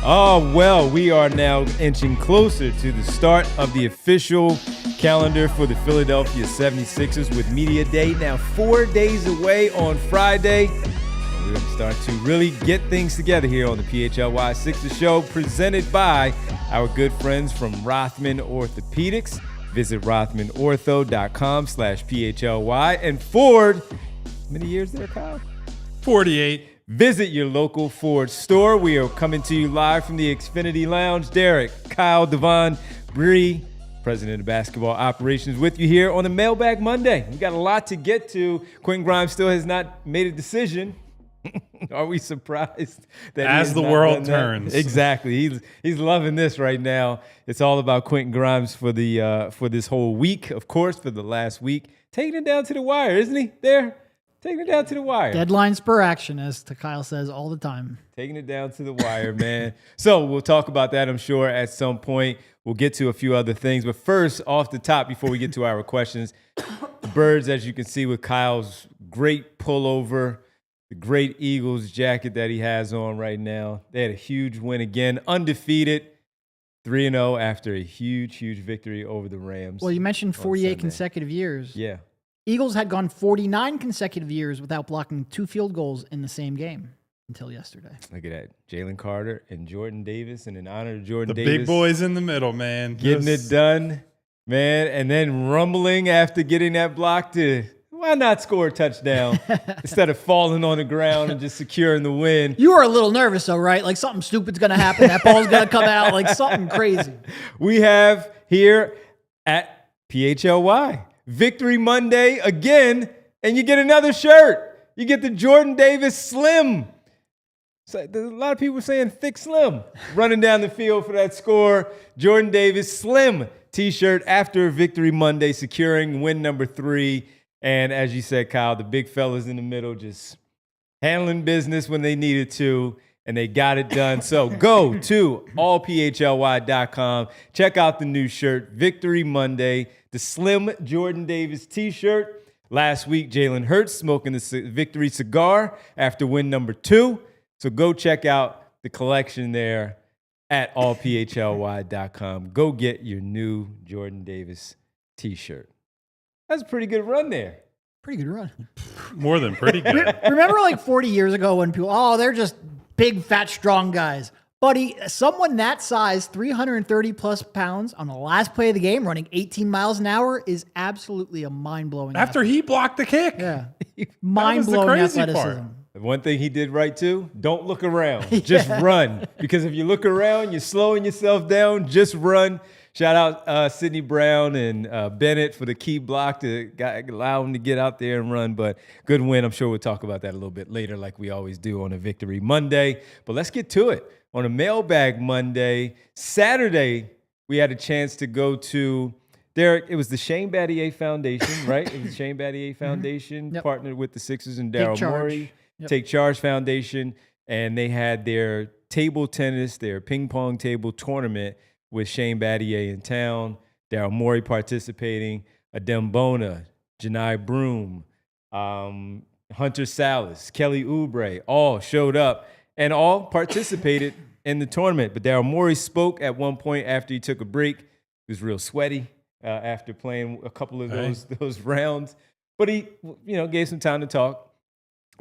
Oh, well, we are now inching closer to the start of the official calendar for the Philadelphia 76ers with Media Day now 4 days away on Friday. And we're going to start to really get things together here on the PHLY Sixers Show, presented by our good friends from Rothman Orthopedics. Visit rothmanortho.com/PHLY. And Ford, how many years there, Kyle? 48. Visit your local Ford store. We are coming to you live from the Xfinity Lounge. Derek, Kyle, Devon, Bree, President of Basketball Operations, with you here on the Mailbag Monday. We got a lot to get to. Quentin Grimes still has not made a decision. Are we surprised that as the world turns? Exactly. He's loving this right now. It's all about Quentin Grimes for this whole week, of course, for the last week. Taking it down to the wire, isn't he? There. Taking it down to the wire. Deadline spur action, as Kyle says all the time. Taking it down to the wire, man. So we'll talk about that, I'm sure, at some point. We'll get to a few other things. But first, off the top, before we get to our questions, the Birds, as you can see with Kyle's great pullover, the great Eagles jacket that he has on right now. They had a huge win again, undefeated, 3-0 after a huge, huge victory over the Rams. Well, you mentioned 48 consecutive years. Yeah. Eagles had gone 49 consecutive years without blocking 2 field goals in the same game until yesterday. Look at that. Jalen Carter and Jordan Davis, and in honor of Jordan Davis. The big boys in the middle, man. Getting it done, man, and then rumbling after getting that block to, why not score a touchdown instead of falling on the ground and just securing the win? You were a little nervous, though, right? Like something stupid's going to happen. That ball's going to come out, like something crazy. We have here at PHLY Victory Monday again, and you get another shirt. You get the Jordan Davis Slim. So there's a lot of people saying thick slim. Running down the field for that score. Jordan Davis Slim t-shirt after Victory Monday, securing win number 3. And as you said, Kyle, the big fellas in the middle just handling business when they needed to, and they got it done. So go to allphly.com. Check out the new shirt, Victory Monday, the Slim Jordan Davis t-shirt. Last week, Jalen Hurts smoking the victory cigar after win number 2. So go check out the collection there at allphly.com. Go get your new Jordan Davis t-shirt. That's a pretty good run there. Pretty good run. More than pretty good. Remember like 40 years ago when people, they're just big, fat, strong guys. Buddy, someone that size, 330 plus pounds on the last play of the game, running 18 miles an hour is absolutely a mind-blowing After athlete. he blocked the kick. Yeah. Mind-blowing athleticism. Part. One thing he did right too, don't look around. Just run. Because if you look around, you're slowing yourself down. Just run. Shout out Sidney Brown and Bennett for the key block to allow him to get out there and run. But good win. I'm sure we'll talk about that a little bit later like we always do on a Victory Monday. But let's get to it. On a Mailbag Monday, Saturday, we had a chance to go to, Derek, it was the Shane Battier Foundation, right? It was the Shane Battier Foundation, partnered with the Sixers and Daryl Morey. Take Charge Foundation, and they had their table tennis, their ping pong table tournament with Shane Battier in town, Daryl Morey participating, Adem Bona, Janai Broom, Hunter Salas, Kelly Oubre, all showed up and all participated in the tournament. But Daryl Morey spoke at one point after he took a break. He was real sweaty after playing a couple of those rounds. But he, gave some time to talk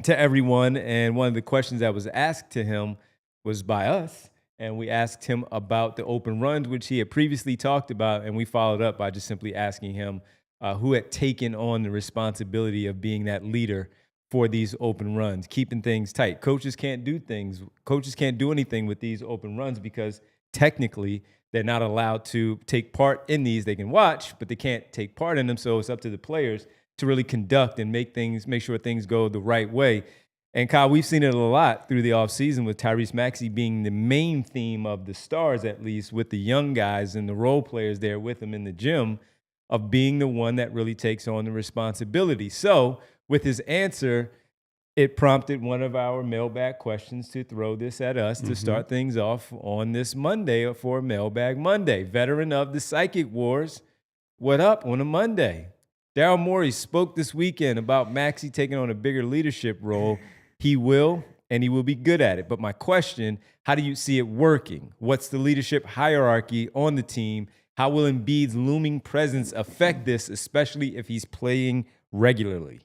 to everyone. And one of the questions that was asked to him was by us. And we asked him about the open runs, which he had previously talked about. And we followed up by just simply asking him who had taken on the responsibility of being that leader for these open runs, keeping things tight. Coaches can't do anything with these open runs because technically they're not allowed to take part in these. They can watch, but they can't take part in them. So it's up to the players to really conduct and make sure things go the right way. And Kyle, we've seen it a lot through the offseason with Tyrese Maxey being the main theme of the Stars, at least with the young guys and the role players there with him in the gym, of being the one that really takes on the responsibility. So with his answer, it prompted one of our mailbag questions to throw this at us to start things off on this Monday for Mailbag Monday. Veteran of the Psychic Wars, what up on a Monday? Daryl Morey spoke this weekend about Maxey taking on a bigger leadership role. He will and he will be good at it. But my question, how do you see it working? What's the leadership hierarchy on the team? How will Embiid's looming presence affect this, especially if he's playing regularly?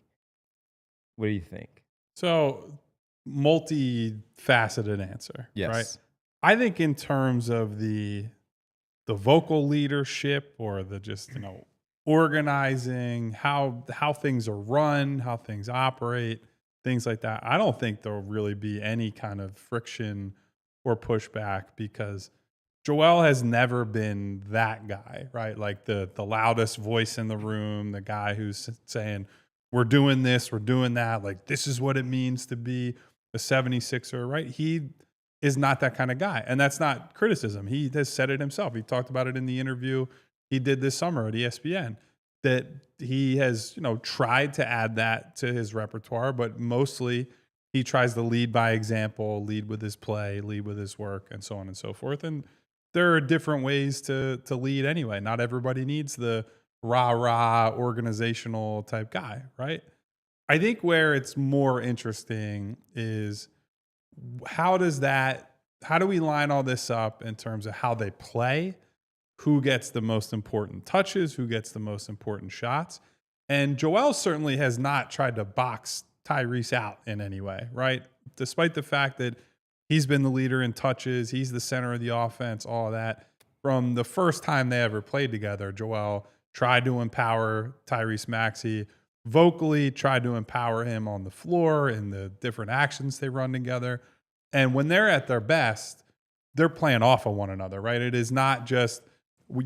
What do you think? So, multifaceted answer. Yes. Right? I think in terms of the vocal leadership or the just, organizing, how things are run, how things operate, things like that, I don't think there'll really be any kind of friction or pushback because Joel has never been that guy, right? Like the loudest voice in the room, the guy who's saying, we're doing this, we're doing that, like this is what it means to be a 76er, right? He is not that kind of guy. And that's not criticism. He has said it himself. He talked about it in the interview he did this summer at ESPN, that he has, tried to add that to his repertoire, but mostly he tries to lead by example, lead with his play, lead with his work, and so on and so forth. And there are different ways to lead anyway. Not everybody needs the rah-rah organizational type guy, right? I think where it's more interesting is how do we line all this up in terms of how they play, who gets the most important touches, who gets the most important shots. And Joel certainly has not tried to box Tyrese out in any way, right? Despite the fact that he's been the leader in touches, he's the center of the offense, all of that. From the first time they ever played together, Joel tried to empower Tyrese Maxey, vocally tried to empower him on the floor in the different actions they run together. And when they're at their best, they're playing off of one another, right? It is not just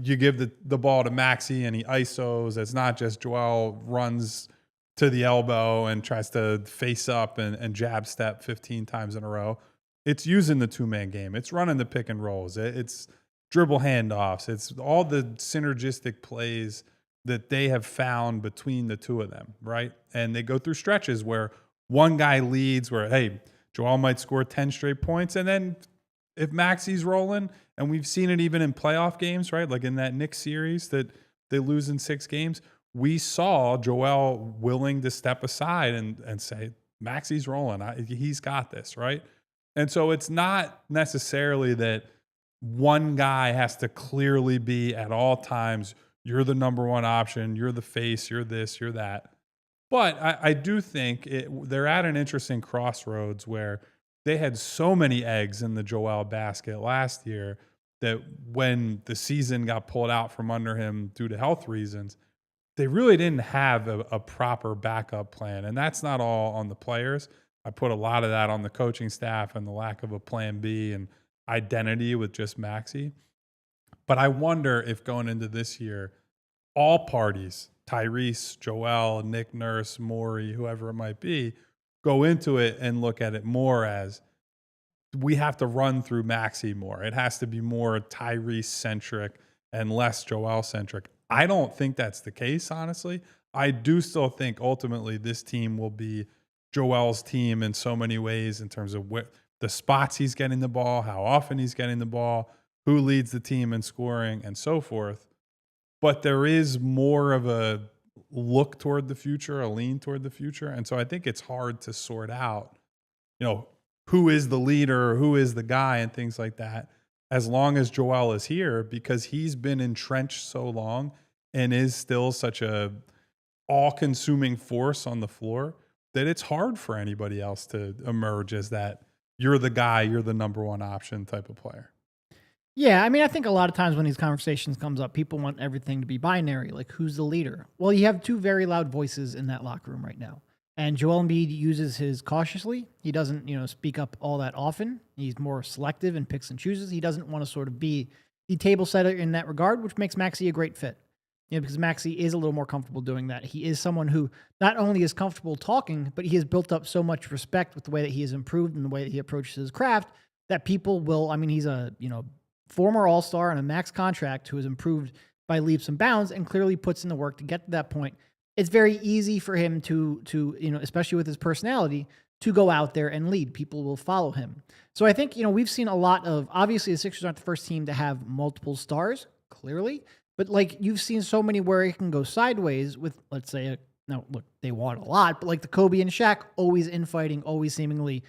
you give the ball to Maxey and he ISOs. It's not just Joel runs to the elbow and tries to face up and jab step 15 times in a row. It's using the two-man game. It's running the pick and rolls. It's dribble handoffs. It's all the synergistic plays that they have found between the two of them, right? And they go through stretches where one guy leads where, hey, Joel might score 10 straight points. And then if Maxey's rolling, and we've seen it even in playoff games, right? Like in that Knicks series that they lose in 6 games, we saw Joel willing to step aside and say, Maxey's rolling. He's got this, right? And so it's not necessarily that one guy has to clearly be at all times, you're the number one option, you're the face, you're this, you're that. But I do think they're at an interesting crossroads where they had so many eggs in the Joel basket last year that when the season got pulled out from under him due to health reasons, they really didn't have a proper backup plan. And that's not all on the players. I put a lot of that on the coaching staff and the lack of a plan B and identity with just Maxey. But I wonder if going into this year, all parties, Tyrese, Joel, Nick Nurse, Morey, whoever it might be, go into it and look at it more as we have to run through Maxey more. It has to be more Tyrese-centric and less Joel-centric. I don't think that's the case, honestly. I do still think ultimately this team will be Joel's team in so many ways in terms of the spots he's getting the ball, how often he's getting the ball, who leads the team in scoring, and so forth. But there is more of a look toward the future, a lean toward the future. And so I think it's hard to sort out, who is the leader, who is the guy, and things like that, as long as Joel is here, because he's been entrenched so long and is still such a all-consuming force on the floor that it's hard for anybody else to emerge as that you're the guy, you're the number one option type of player. Yeah, I mean, I think a lot of times when these conversations comes up, people want everything to be binary, like who's the leader? Well, you have two very loud voices in that locker room right now. And Joel Embiid uses his cautiously. He doesn't, speak up all that often. He's more selective and picks and chooses. He doesn't want to sort of be the table setter in that regard, which makes Maxey a great fit. Because Maxey is a little more comfortable doing that. He is someone who not only is comfortable talking, but he has built up so much respect with the way that he has improved and the way that he approaches his craft that people will, he's a, former All-Star on a max contract who has improved by leaps and bounds and clearly puts in the work to get to that point. It's very easy for him to especially with his personality, to go out there and lead. People will follow him. So I think, we've seen a lot of, obviously the Sixers aren't the first team to have multiple stars, clearly, but like you've seen so many where it can go sideways with, let's say, now look, they want a lot, but like the Kobe and Shaq, always infighting, always seemingly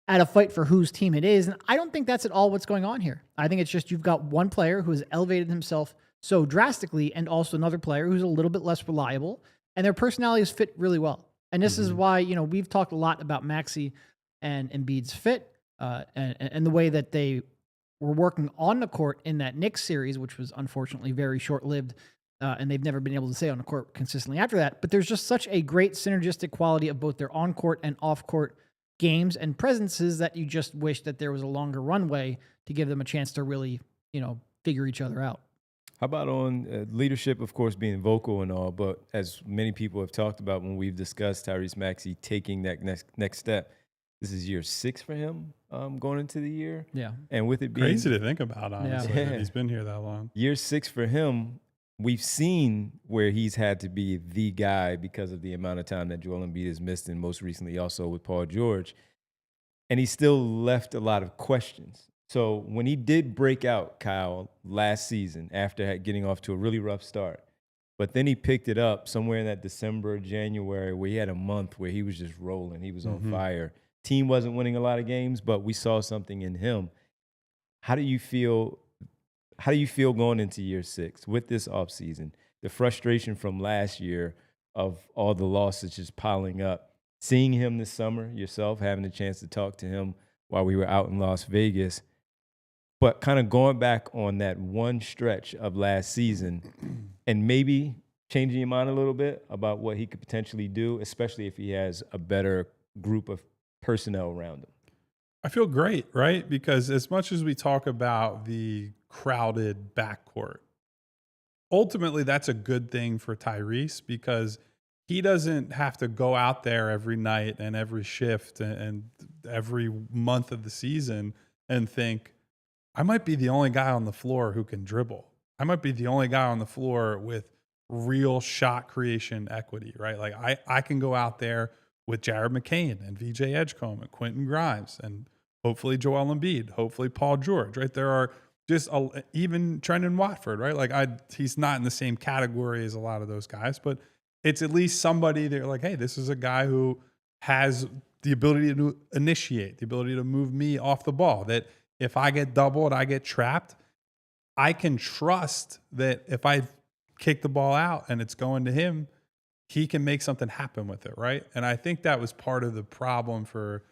at a fight for whose team it is. And I don't think that's at all what's going on here. I think it's just you've got one player who has elevated himself so drastically and also another player who's a little bit less reliable, and their personalities fit really well. And this is why, we've talked a lot about Maxey and Embiid's fit and the way that they were working on the court in that Knicks series, which was unfortunately very short-lived, and they've never been able to stay on the court consistently after that. But there's just such a great synergistic quality of both their on-court and off-court games and presences that you just wish that there was a longer runway to give them a chance to really, figure each other out. How about on leadership, of course, being vocal and all, but as many people have talked about when we've discussed Tyrese Maxey taking that next step, this is year 6 for him going into the year. Yeah. And with it being Crazy to think about, honestly. Yeah. That he's been here that long. Year 6 for him, we've seen where he's had to be the guy because of the amount of time that Joel Embiid has missed, and most recently also with Paul George. And he still left a lot of questions. So when he did break out, Kyle, last season after getting off to a really rough start, but then he picked it up somewhere in that December, January, where he had a month where he was just rolling. He was on fire. Team wasn't winning a lot of games, but we saw something in him. How do you feel going into year 6 with this offseason? The frustration from last year of all the losses just piling up. Seeing him this summer yourself, having a chance to talk to him while we were out in Las Vegas, but kind of going back on that one stretch of last season and maybe changing your mind a little bit about what he could potentially do, especially if he has a better group of personnel around him. I feel great, right? Because as much as we talk about the crowded backcourt, ultimately that's a good thing for Tyrese because he doesn't have to go out there every night and every shift and every month of the season and think, I might be the only guy on the floor who can dribble. I might be the only guy on the floor with real shot creation equity, right? Like I can go out there with Jared McCain and VJ Edgecombe and Quentin Grimes and hopefully Joel Embiid, hopefully Paul George, right? There are just even Trendon Watford, right? Like he's not in the same category as a lot of those guys, but it's at least somebody they're like, hey, this is a guy who has the ability to initiate, the ability to move me off the ball, that if I get doubled, I get trapped, I can trust that if I kick the ball out and it's going to him, he can make something happen with it, right? And I think that was part of the problem for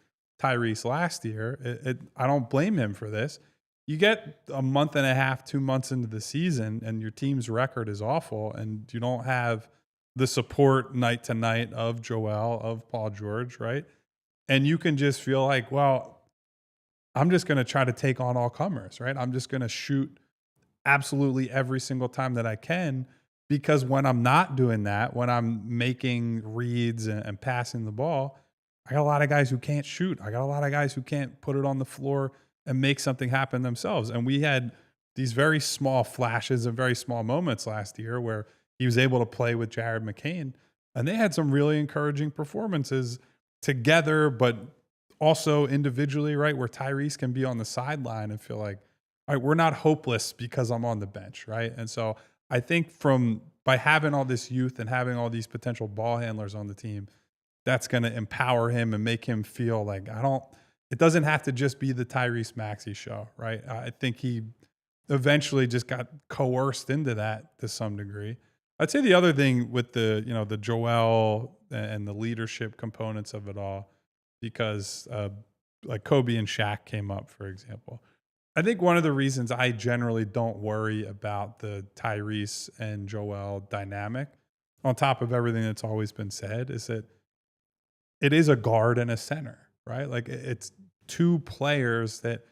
Tyrese last year. I don't blame him for this. You get a month and a half, 2 months into the season, and your team's record is awful, and you don't have the support night to night of Joel, of Paul George, right? And you can just feel like, well, I'm just going to try to take on all comers, right? I'm just going to shoot absolutely every single time that I can, because when I'm not doing that, when I'm making reads and passing the ball, I got a lot of guys who can't shoot. I got a lot of guys who can't put it on the floor and make something happen themselves. And we had these very small flashes and very small moments last year where he was able to play with Jared McCain, and they had some really encouraging performances together, but also individually, right, where Tyrese can be on the sideline and feel like, all right, we're not hopeless because I'm on the bench, right? And so I think by having all this youth and having all these potential ball handlers on the team, that's going to empower him and make him feel like it doesn't have to just be the Tyrese Maxey show, right? I think he eventually just got coerced into that to some degree. I'd say the other thing with the Joel and the leadership components of it all, because like Kobe and Shaq came up, for example. I think one of the reasons I generally don't worry about the Tyrese and Joel dynamic, on top of everything that's always been said, is that it is a guard and a center, right? Like it's two players that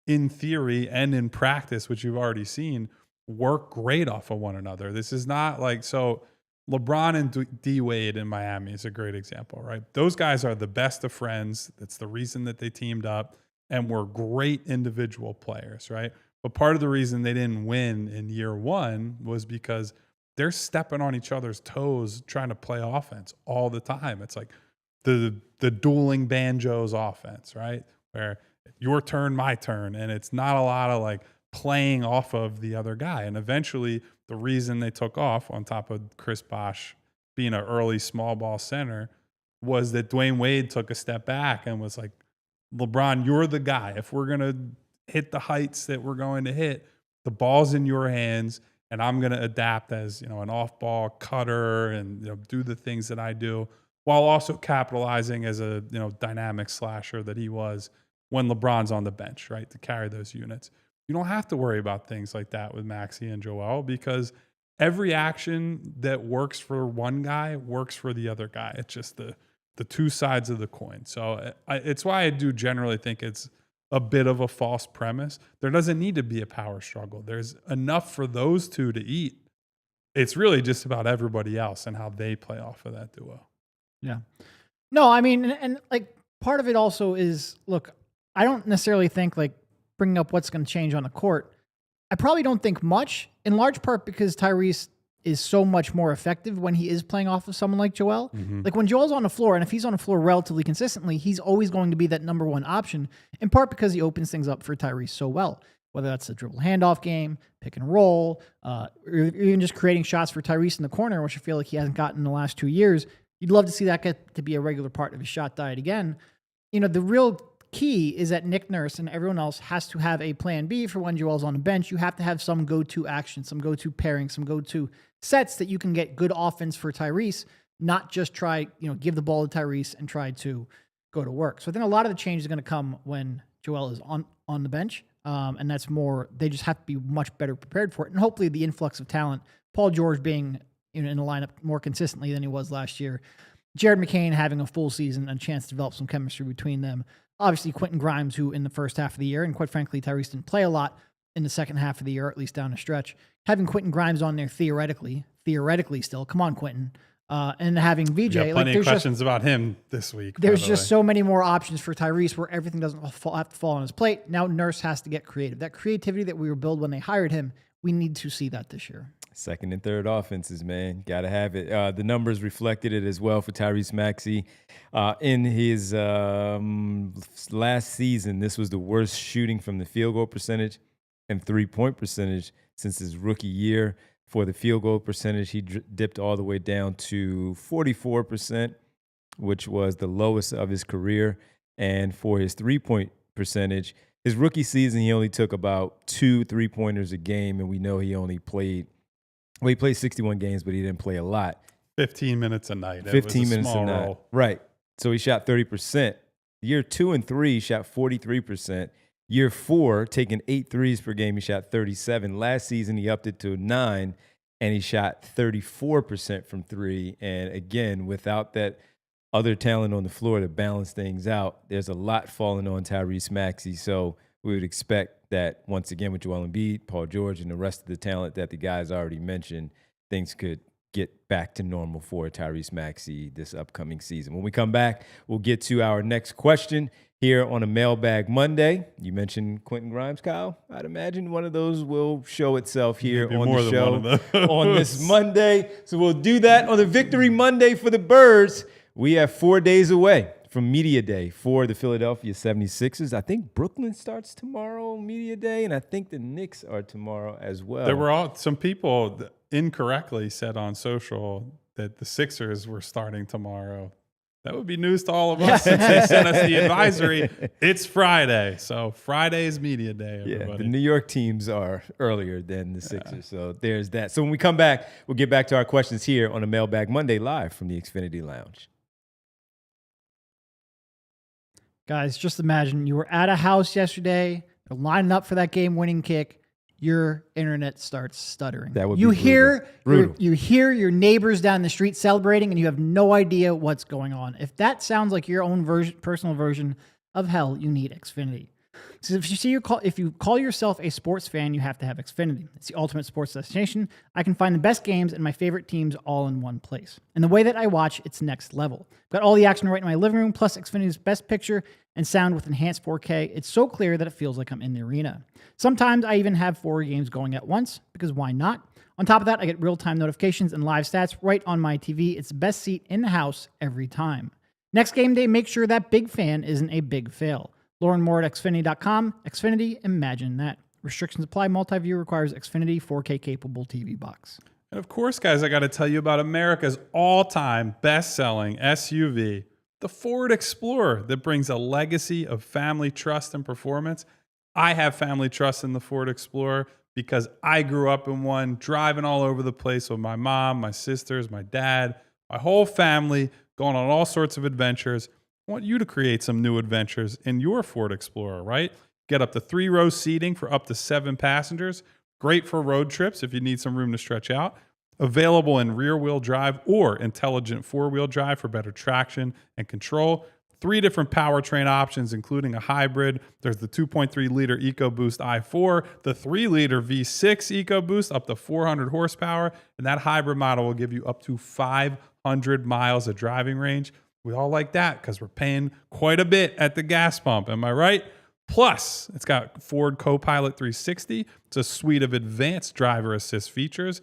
in theory and in practice, which you've already seen, work great off of one another. This is not like, so LeBron and D Wade in Miami is a great example, right? Those guys are the best of friends. That's the reason that they teamed up and were great individual players, right? But part of the reason they didn't win in year one was because they're stepping on each other's toes trying to play offense all the time. It's like the dueling banjos offense, right? Where your turn, my turn, and it's not a lot of like playing off of the other guy. And eventually the reason they took off, on top of Chris Bosh being an early small ball center, was that Dwayne Wade took a step back and was like, LeBron, you're the guy. If we're going to hit the heights that we're going to hit, the ball's in your hands, and I'm going to adapt as, you know, an off-ball cutter and, you know, do the things that I do, while also capitalizing as a, you know, dynamic slasher that he was when LeBron's on the bench, right, to carry those units. You don't have to worry about things like that with Maxey and Joel, because every action that works for one guy works for the other guy. It's just the two sides of the coin. So it's why I do generally think it's a bit of a false premise. There doesn't need to be a power struggle. There's enough for those two to eat. It's really just about everybody else and how they play off of that duo. Yeah. No, I mean, and like part of it also is, look, I don't necessarily think like bringing up what's going to change on the court. I probably don't think much, in large part because Tyrese is so much more effective when he is playing off of someone like Joel. Mm-hmm. Like when Joel's on the floor, and if he's on the floor relatively consistently, he's always going to be that number one option, in part because he opens things up for Tyrese so well, whether that's a dribble handoff game, pick and roll, or even just creating shots for Tyrese in the corner, which I feel like he hasn't gotten in the last 2 years. You'd love to see that get to be a regular part of his shot diet again. You know, the real key is that Nick Nurse and everyone else has to have a plan B for when Joel's on the bench. You have to have some go-to action, some go-to pairing, some go-to sets that you can get good offense for Tyrese, not just try, you know, give the ball to Tyrese and try to go to work. So I think a lot of the change is going to come when Joel is on the bench. And that's more, they just have to be much better prepared for it. And hopefully the influx of talent, Paul George being in the lineup more consistently than he was last year, Jared McCain having a full season and a chance to develop some chemistry between them. Obviously, Quentin Grimes, who in the first half of the year, and quite frankly, Tyrese didn't play a lot in the second half of the year, or at least down the stretch. Having Quentin Grimes on there theoretically still, come on, Quentin. And having VJ. We got plenty of questions about him this week. There's just so many more options for Tyrese where everything doesn't have to fall on his plate. Now Nurse has to get creative. That creativity that we were built when they hired him, we need to see that this year. Second and third offenses, man. Got to have it. The numbers reflected it as well for Tyrese Maxey. In his last season, this was the worst shooting from the field goal percentage and three-point percentage since his rookie year. For the field goal percentage, he dipped all the way down to 44%, which was the lowest of his career. And for his three-point percentage, his rookie season, he only took about 2 3-pointers a game, and we know he only played – well, he played 61 games, but he didn't play a lot. 15 minutes a night. 15 minutes a night. Role. Right. So he shot 30%. Year 2 and 3, he shot 43%. Year 4, taking 8 threes per game, he shot 37. Last season, he upped it to 9, and he shot 34% from 3. And again, without that other talent on the floor to balance things out, there's a lot falling on Tyrese Maxey. So we would expect that once again with Joel Embiid, Paul George, and the rest of the talent that the guys already mentioned, things could get back to normal for Tyrese Maxey this upcoming season. When we come back, we'll get to our next question here on a Mailbag Monday. You mentioned Quentin Grimes, Kyle. I'd imagine one of those will show itself here on the show on this Monday. So we'll do that on the Victory Monday for the Birds. We have 4 days away from Media Day for the Philadelphia 76ers. I think Brooklyn starts tomorrow, Media Day, and I think the Knicks are tomorrow as well. There were some people that incorrectly said on social that the Sixers were starting tomorrow. That would be news to all of us since they sent us the advisory. It's Friday, so Friday is Media Day, everybody. Yeah, the New York teams are earlier than the Sixers, so there's that. So when we come back, we'll get back to our questions here on a Mailbag Monday live from the Xfinity Lounge. Guys, just imagine you were at a house yesterday, you're lining up for that game-winning kick, your internet starts stuttering. That would you be brutal. You hear your neighbors down the street celebrating, and you have no idea what's going on. If that sounds like your own personal version of hell, you need Xfinity. So if you call yourself a sports fan, you have to have Xfinity. It's the ultimate sports destination. I can find the best games and my favorite teams all in one place. And the way that I watch, it's next level. Got all the action right in my living room, plus Xfinity's best picture and sound with enhanced 4K. It's so clear that it feels like I'm in the arena. Sometimes I even have 4 games going at once, because why not? On top of that, I get real-time notifications and live stats right on my TV. It's the best seat in the house every time. Next game day, make sure that big fan isn't a big fail. Learn more at Xfinity.com. Xfinity, imagine that. Restrictions apply. Multi-view requires Xfinity 4K capable TV box. And of course, guys, I got to tell you about America's all-time best-selling SUV, the Ford Explorer that brings a legacy of family trust and performance. I have family trust in the Ford Explorer because I grew up in one, driving all over the place with my mom, my sisters, my dad, my whole family, going on all sorts of adventures. I want you to create some new adventures in your Ford Explorer, right? Get up to 3-row seating for up to 7 passengers. Great for road trips if you need some room to stretch out. Available in rear-wheel drive or intelligent 4-wheel drive for better traction and control. 3 different powertrain options, including a hybrid. There's the 2.3-liter EcoBoost i4, the 3-liter V6 EcoBoost up to 400 horsepower, and that hybrid model will give you up to 500 miles of driving range. We all like that because we're paying quite a bit at the gas pump. Am I right? Plus, it's got Ford Copilot 360. It's a suite of advanced driver assist features.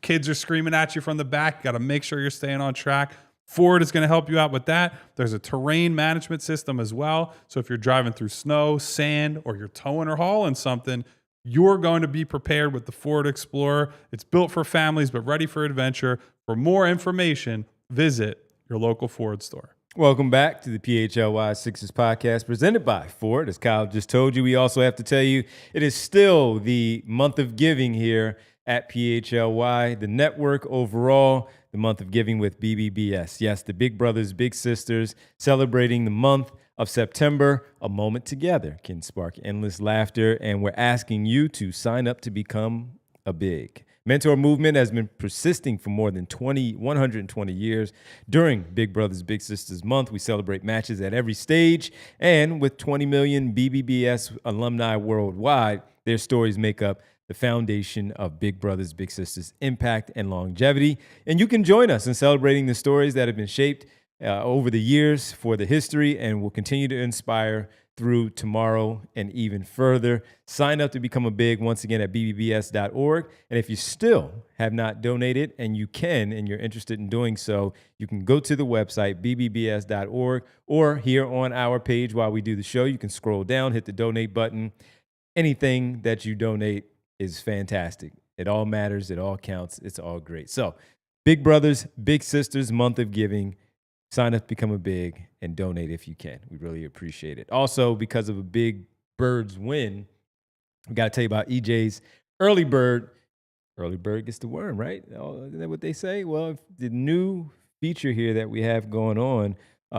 Kids are screaming at you from the back. You got to make sure you're staying on track. Ford is going to help you out with that. There's a terrain management system as well. So if you're driving through snow, sand, or you're towing or hauling something, you're going to be prepared with the Ford Explorer. It's built for families, but ready for adventure. For more information, visit your local Ford store. Welcome back to the PHLY Sixers podcast presented by Ford. As Kyle just told you, we also have to tell you it is still the month of giving here at PHLY, the network overall, the month of giving with BBBS. Yes, the Big Brothers, Big Sisters, celebrating the month of September. A moment together can spark endless laughter, and we're asking you to sign up to become a big. Mentor movement has been persisting for more than 120 years. During Big Brothers Big Sisters month, we celebrate matches at every stage, and with 20 million BBBS alumni worldwide, their stories make up the foundation of Big Brothers Big Sisters impact and longevity. And you can join us in celebrating the stories that have been shaped over the years for the history and will continue to inspire through tomorrow and even further. Sign up to become a big once again at bbbs.org. And if you still have not donated, and you can, and you're interested in doing so, you can go to the website, bbbs.org, or here on our page while we do the show, you can scroll down, hit the donate button. Anything that you donate is fantastic. It all matters. It all counts. It's all great. So Big Brothers, Big Sisters, month of giving. Sign up to become a big and donate if you can. We really appreciate it. Also, because of a Big Birds win, we got to tell you about EJ's early bird. Early bird gets the worm, right? Isn't that what they say? Well, the new feature here that we have going on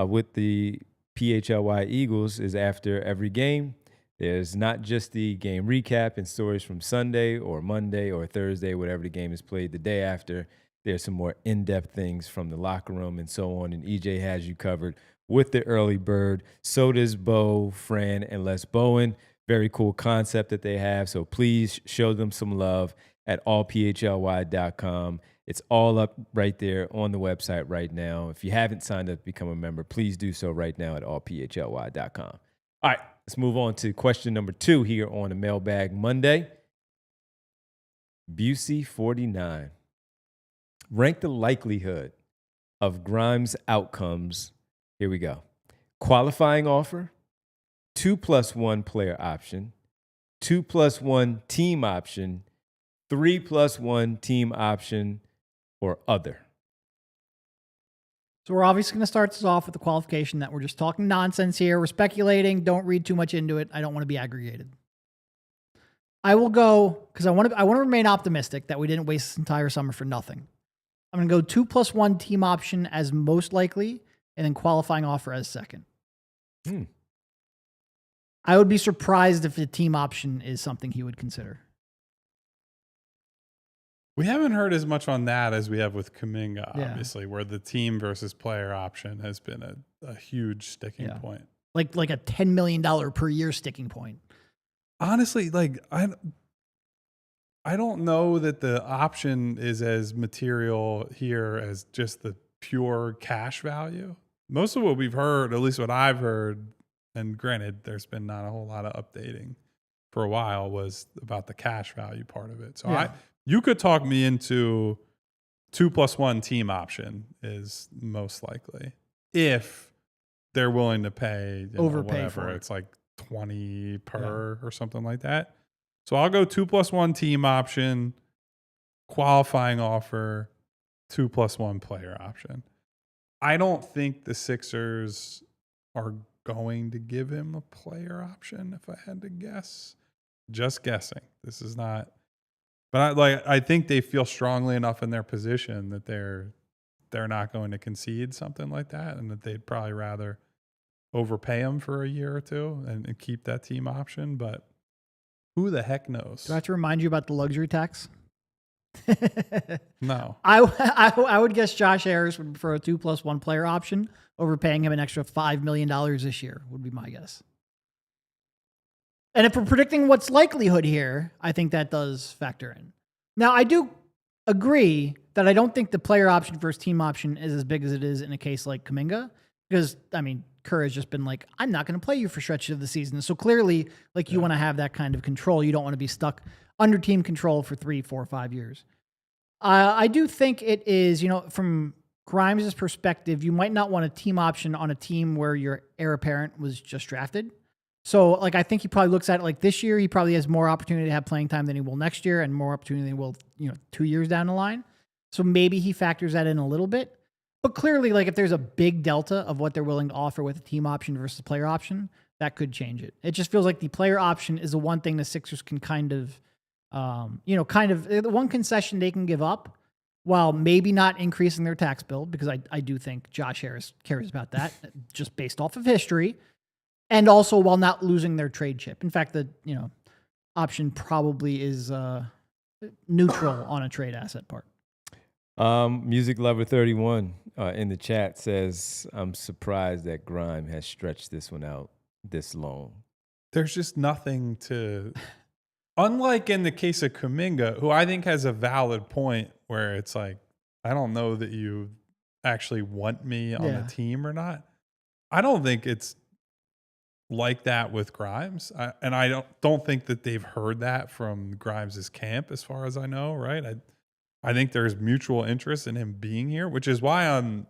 with the PHLY Eagles is after every game. There's not just the game recap and stories from Sunday or Monday or Thursday, whatever the game is played the day after. There's some more in-depth things from the locker room and so on, and EJ has you covered with the early bird. So does Bo, Fran, and Les Bowen. Very cool concept that they have, so please show them some love at allphly.com. It's all up right there on the website right now. If you haven't signed up to become a member, please do so right now at allphly.com. All right, let's move on to question number 2 here on the Mailbag Monday. Busey 49. Rank the likelihood of Grimes' outcomes. Here we go. Qualifying offer, 2+1 player option, 2+1 team option, 3+1 team option, or other. So we're obviously going to start this off with the qualification that we're just talking nonsense here. We're speculating. Don't read too much into it. I don't want to be aggregated. I will go, because I want to remain optimistic that we didn't waste this entire summer for nothing. I'm going to go 2+1 team option as most likely, and then qualifying offer as second. I would be surprised if the team option is something he would consider. We haven't heard as much on that as we have with Kuminga, obviously, where the team versus player option has been a huge sticking point. Like a $10 million per year sticking point. Honestly, I don't know that the option is as material here as just the pure cash value. Most of what we've heard, at least what I've heard, and granted, there's been not a whole lot of updating for a while, was about the cash value part of it. So you could talk me into 2+1 team option is most likely if they're willing to pay overpay for it. It's like 20 per or something like that. So I'll go 2+1 team option, qualifying offer, 2+1 player option. I don't think the Sixers are going to give him a player option, if I had to guess. Just guessing. This is not, but I think they feel strongly enough in their position that they're not going to concede something like that, and that they'd probably rather overpay him for a year or two and keep that team option. But who the heck knows? Do I have to remind you about the luxury tax? No. I would guess Josh Harris would prefer a 2+1 player option over paying him an extra $5 million this year, would be my guess. And if we're predicting what's likelihood here, I think that does factor in. Now, I do agree that I don't think the player option versus team option is as big as it is in a case like Kuminga. Because, I mean, Kerr has just been like, I'm not going to play you for stretches of the season. So clearly, like, you want to have that kind of control. You don't want to be stuck under team control for 3, 4, 5 years. I do think it is, from Grimes' perspective, you might not want a team option on a team where your heir apparent was just drafted. So, like, I think he probably looks at it like this year, he probably has more opportunity to have playing time than he will next year, and more opportunity than he will, 2 years down the line. So maybe he factors that in a little bit. But clearly, like, if there's a big delta of what they're willing to offer with a team option versus player option, that could change it. It just feels like the player option is the one thing the Sixers can kind of the one concession they can give up while maybe not increasing their tax bill, because I do think Josh Harris cares about that just based off of history. And also while not losing their trade chip. In fact, the option probably is neutral on a trade asset part. Music Lover 31 in the chat says, I'm surprised that Grime has stretched this one out this long. There's just nothing to, unlike in the case of Kuminga, who I think has a valid point where it's like, I don't know that you actually want me on the team or not. I don't think it's like that with Grimes. I don't think that they've heard that from Grimes' camp, as far as I know, right? I think there's mutual interest in him being here, which is why I'm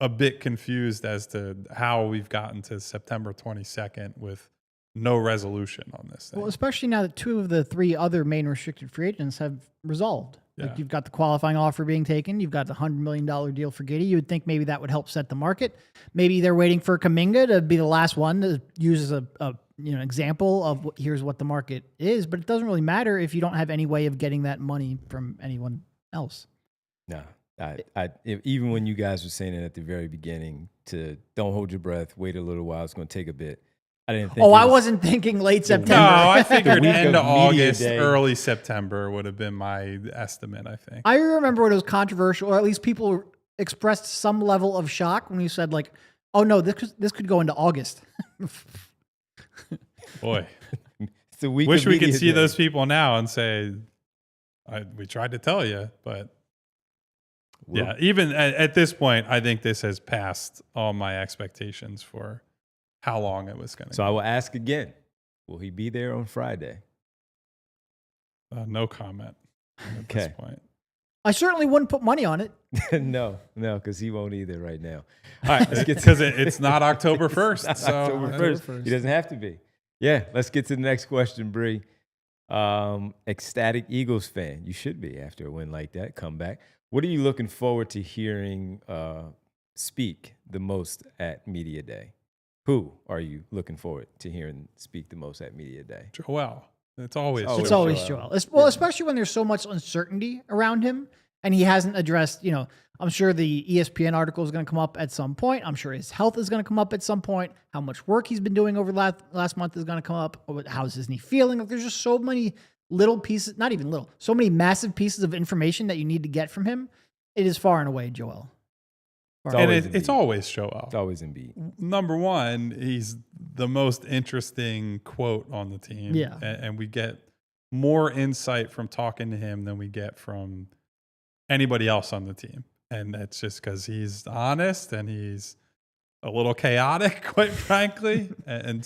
a bit confused as to how we've gotten to September 22nd with no resolution on this thing. Well, especially now that 2 of the 3 other main restricted free agents have resolved. Like, you've got the qualifying offer being taken. You've got the $100 million deal for Giddey. You would think maybe that would help set the market. Maybe they're waiting for Kuminga to be the last one to use as a example of here's what the market is. But it doesn't really matter if you don't have any way of getting that money from anyone else. No, even when you guys were saying it at the very beginning to don't hold your breath, wait a little while, it's going to take a bit. I didn't think. I wasn't thinking late September. No, I figured end of August, day. early September would have been my estimate, I think. I remember when it was controversial, or at least people expressed some level of shock when you said, like, oh no, this could go into August. Boy. It's a week Wish of we could media see day. those people now and say, we tried to tell you, but yeah, even at this point, I think this has passed all my expectations for how long it was going to So I will ask again, will he be there on Friday? No comment at this point. I certainly wouldn't put money on it. No, because he won't either right now. All right, let's get Because it's not October 1st. So October 1st. He doesn't have to be. Yeah, let's get to the next question, Bree. Ecstatic Eagles fan. You should be after a win like that, comeback. What are you looking forward to hearing speak the most at Media Day? Who are you looking forward to hearing speak the most at Media Day? Joel. It's always Joel. Especially when there's so much uncertainty around him and he hasn't addressed, I'm sure the ESPN article is going to come up at some point. I'm sure his health is going to come up at some point. How much work he's been doing over last month is going to come up. How's his knee feeling? Like, there's just so many little pieces, not even little, so many massive pieces of information that you need to get from him. It is far and away Joel. It's always Joel. It's always Embiid. Number one, he's the most interesting quote on the team. Yeah. And we get more insight from talking to him than we get from anybody else on the team. And that's just because he's honest and he's a little chaotic, quite frankly. And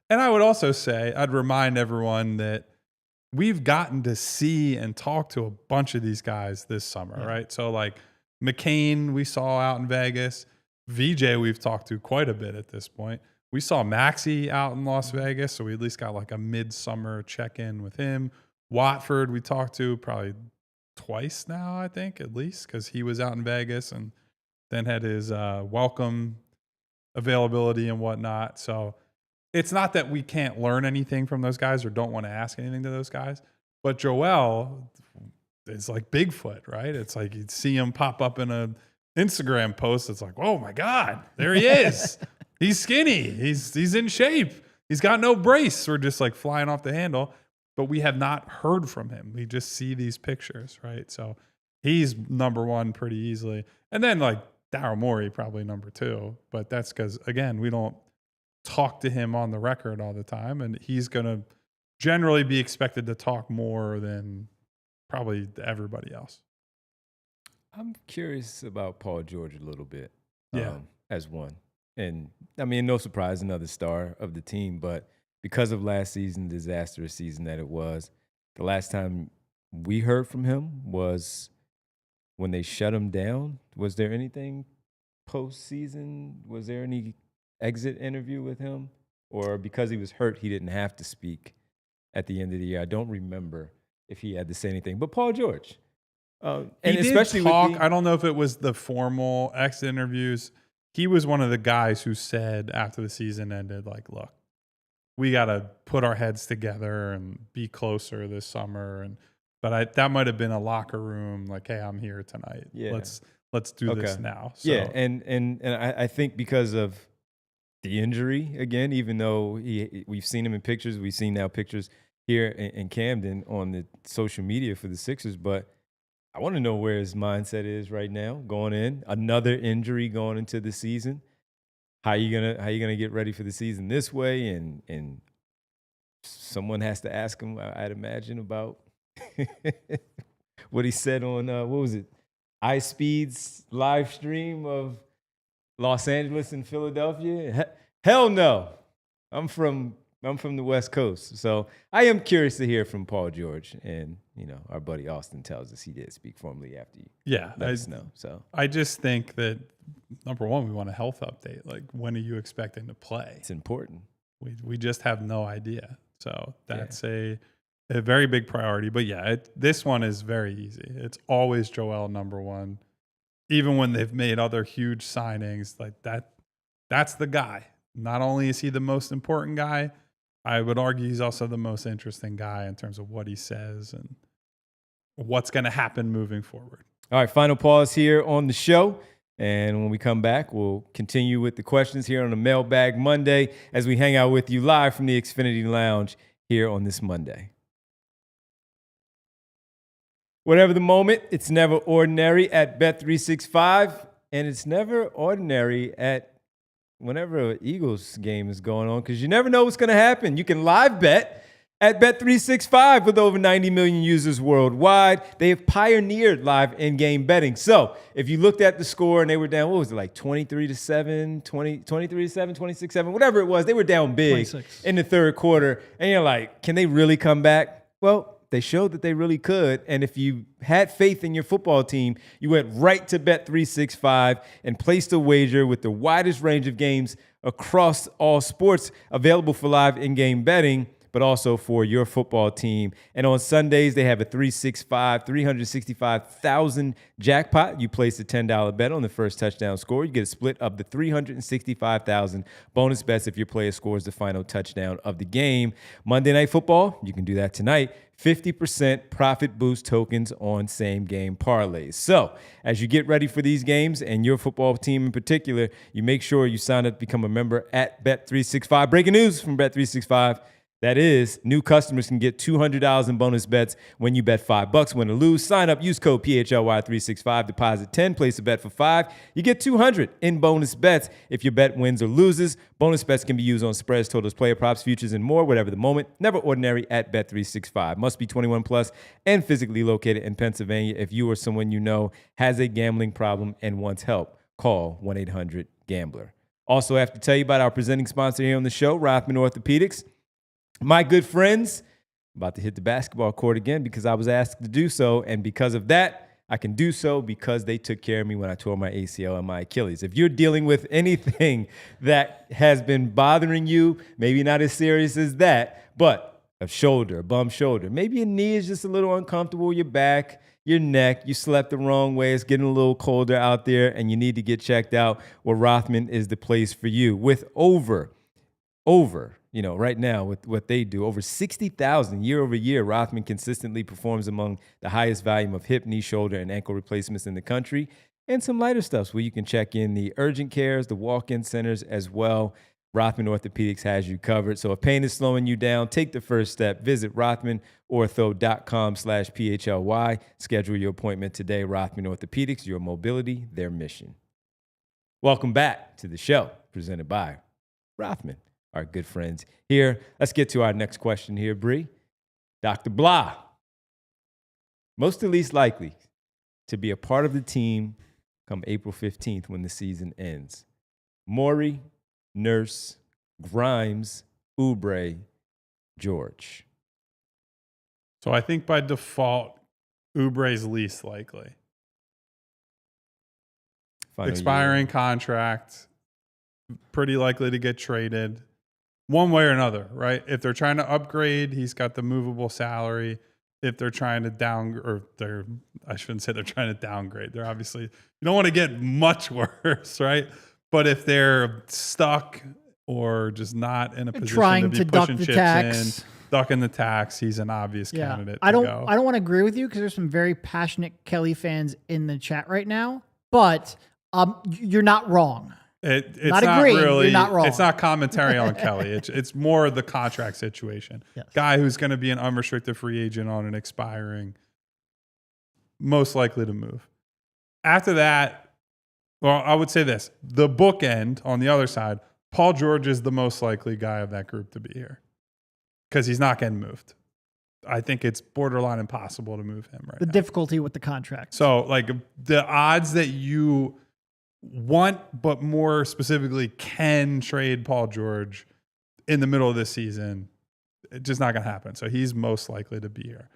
I would also say, I'd remind everyone that we've gotten to see and talk to a bunch of these guys this summer, right? So like McCain, we saw out in Vegas. VJ, we've talked to quite a bit at this point. We saw Maxey out in Las Vegas, so we at least got like a midsummer check-in with him. Watford, we talked to probably twice now, I think, at least, because he was out in Vegas and then had his welcome availability and whatnot. So it's not that we can't learn anything from those guys or don't want to ask anything to those guys, but Joel is like Bigfoot, right? It's like you'd see him pop up in a Instagram post. It's like, oh my God, there he is. He's skinny. He's in shape. He's got no brace. We're just like flying off the handle, but we have not heard from him. We just see these pictures, right? So he's number one pretty easily. And then like Daryl Morey, probably number two, but that's because, again, we don't talk to him on the record all the time, and he's going to generally be expected to talk more than probably everybody else. I'm curious about Paul George a little bit, Yeah. as one. And I mean, no surprise, another star of the team, but because of last season, disastrous season that it was, the last time we heard from him was when they shut him down. Was there anything postseason? Was there any exit interview with him? Or because he was hurt, he didn't have to speak at the end of the year? I don't remember if he had to say anything. But Paul George. And he especially did talk. with I don't know if it was the formal exit interviews. He was one of the guys who said after the season ended, like, look, we got to put our heads together and be closer this summer. But that might have been a locker room, like, hey, I'm here tonight. Yeah. Let's do this now. So, yeah, and I think because of the injury, again, even though we've seen him in pictures, we've seen now pictures here in Camden on the social media for the Sixers, but I want to know where his mindset is right now, going in. Another injury going into the season. How you gonna get ready for the season this way? And someone has to ask him, I'd imagine, about what he said on what was it, iSpeed's live stream of Los Angeles and Philadelphia. Hell no, I'm from the West Coast, so I am curious to hear from Paul George. And our buddy Austin tells us he did speak formally after you. Let us know. So I just think that number one, we want a health update. Like, when are you expecting to play? it's important. We just have no idea. So that's a very big priority. But yeah, this one is very easy. It's always Joel number one. Even when they've made other huge signings, like that's the guy. Not only is he the most important guy, I would argue he's also the most interesting guy in terms of what he says and what's going to happen moving forward. All right, final pause here on the show. And when we come back, we'll continue with the questions here on the Mailbag Monday as we hang out with you live from the Xfinity Lounge here on this Monday. Whatever the moment, it's never ordinary at Bet365, and it's never ordinary at whenever an Eagles game is going on, because you never know what's going to happen. You can live bet at Bet365 with over 90 million users worldwide. They have pioneered live in-game betting. So if you looked at the score and they were down, what was it, like 23-7, 23-7, 26-7, whatever it was, they were down big 26. in the third quarter. And you're like, can they really come back? Well, they showed that they really could. And if you had faith in your football team, you went right to Bet365 and placed a wager with the widest range of games across all sports available for live in-game betting, but also for your football team. And on Sundays, they have a 365,000 jackpot. You place a $10 bet on the first touchdown score. You get a split of the 365,000 bonus bets if your player scores the final touchdown of the game. Monday Night Football, you can do that tonight. 50% profit boost tokens on same game parlays. So as you get ready for these games and your football team in particular, you make sure you sign up to become a member at Bet365. Breaking news from Bet365. That is, new customers can get $200 in bonus bets when you bet $5. Win or lose, sign up, use code PHLY365, deposit 10, place a bet for $5. You get $200 in bonus bets if your bet wins or loses. Bonus bets can be used on spreads, totals, player props, futures, and more, whatever the moment. Never ordinary at Bet365. Must be 21 plus and physically located in Pennsylvania. If you or someone you know has a gambling problem and wants help, call 1-800-GAMBLER. Also, I have to tell you about our presenting sponsor here on the show, Rothman Orthopedics. My good friends, I'm about to hit the basketball court again because I was asked to do so, and because of that, I can do so because they took care of me when I tore my ACL and my Achilles. If you're dealing with anything that has been bothering you, maybe not as serious as that, but a shoulder, a bum shoulder, maybe your knee is just a little uncomfortable, your back, your neck, you slept the wrong way, it's getting a little colder out there, and you need to get checked out, well, Rothman is the place for you. With over, right now with what they do, over 60,000 year over year, Rothman consistently performs among the highest volume of hip, knee, shoulder, and ankle replacements in the country, and some lighter stuffs where you can check in the urgent cares, the walk-in centers as well. Rothman Orthopedics has you covered. So if pain is slowing you down, take the first step. Visit rothmanortho.com/PHLY. Schedule your appointment today. Rothman Orthopedics, your mobility, their mission. Welcome back to the show, presented by Rothman, our good friends here. Let's get to our next question here, Bree. Dr. Blah, most or least likely to be a part of the team come April 15th when the season ends? Morey, Nurse, Grimes, Oubre, George. So I think by default, Oubre's least likely. Final Expiring year. contract, pretty likely to get traded one way or another, right? If they're trying to upgrade, he's got the movable salary. If they're trying to I shouldn't say they're trying to downgrade. They're obviously, you don't want to get much worse, right? But if they're stuck or just not in a position trying to to be duck pushing the chips tax. ducking the tax, he's an obvious candidate. I don't to go. I don't want to agree with you because there's some very passionate Kelly fans in the chat right now, but you're not wrong. It's not not agreeing, really. you're not wrong. It's not commentary on Kelly. It's more the contract situation. Yes. Guy who's going to be an unrestricted free agent on an expiring, most likely to move. After that, well, I would say this: the bookend on the other side, Paul George is the most likely guy of that group to be here because he's not getting moved. I think it's borderline impossible to move him right The now. difficulty with the contract. So, like, the odds that you want, but more specifically can trade Paul George in the middle of this season, it's just not going to happen. So he's most likely to be here.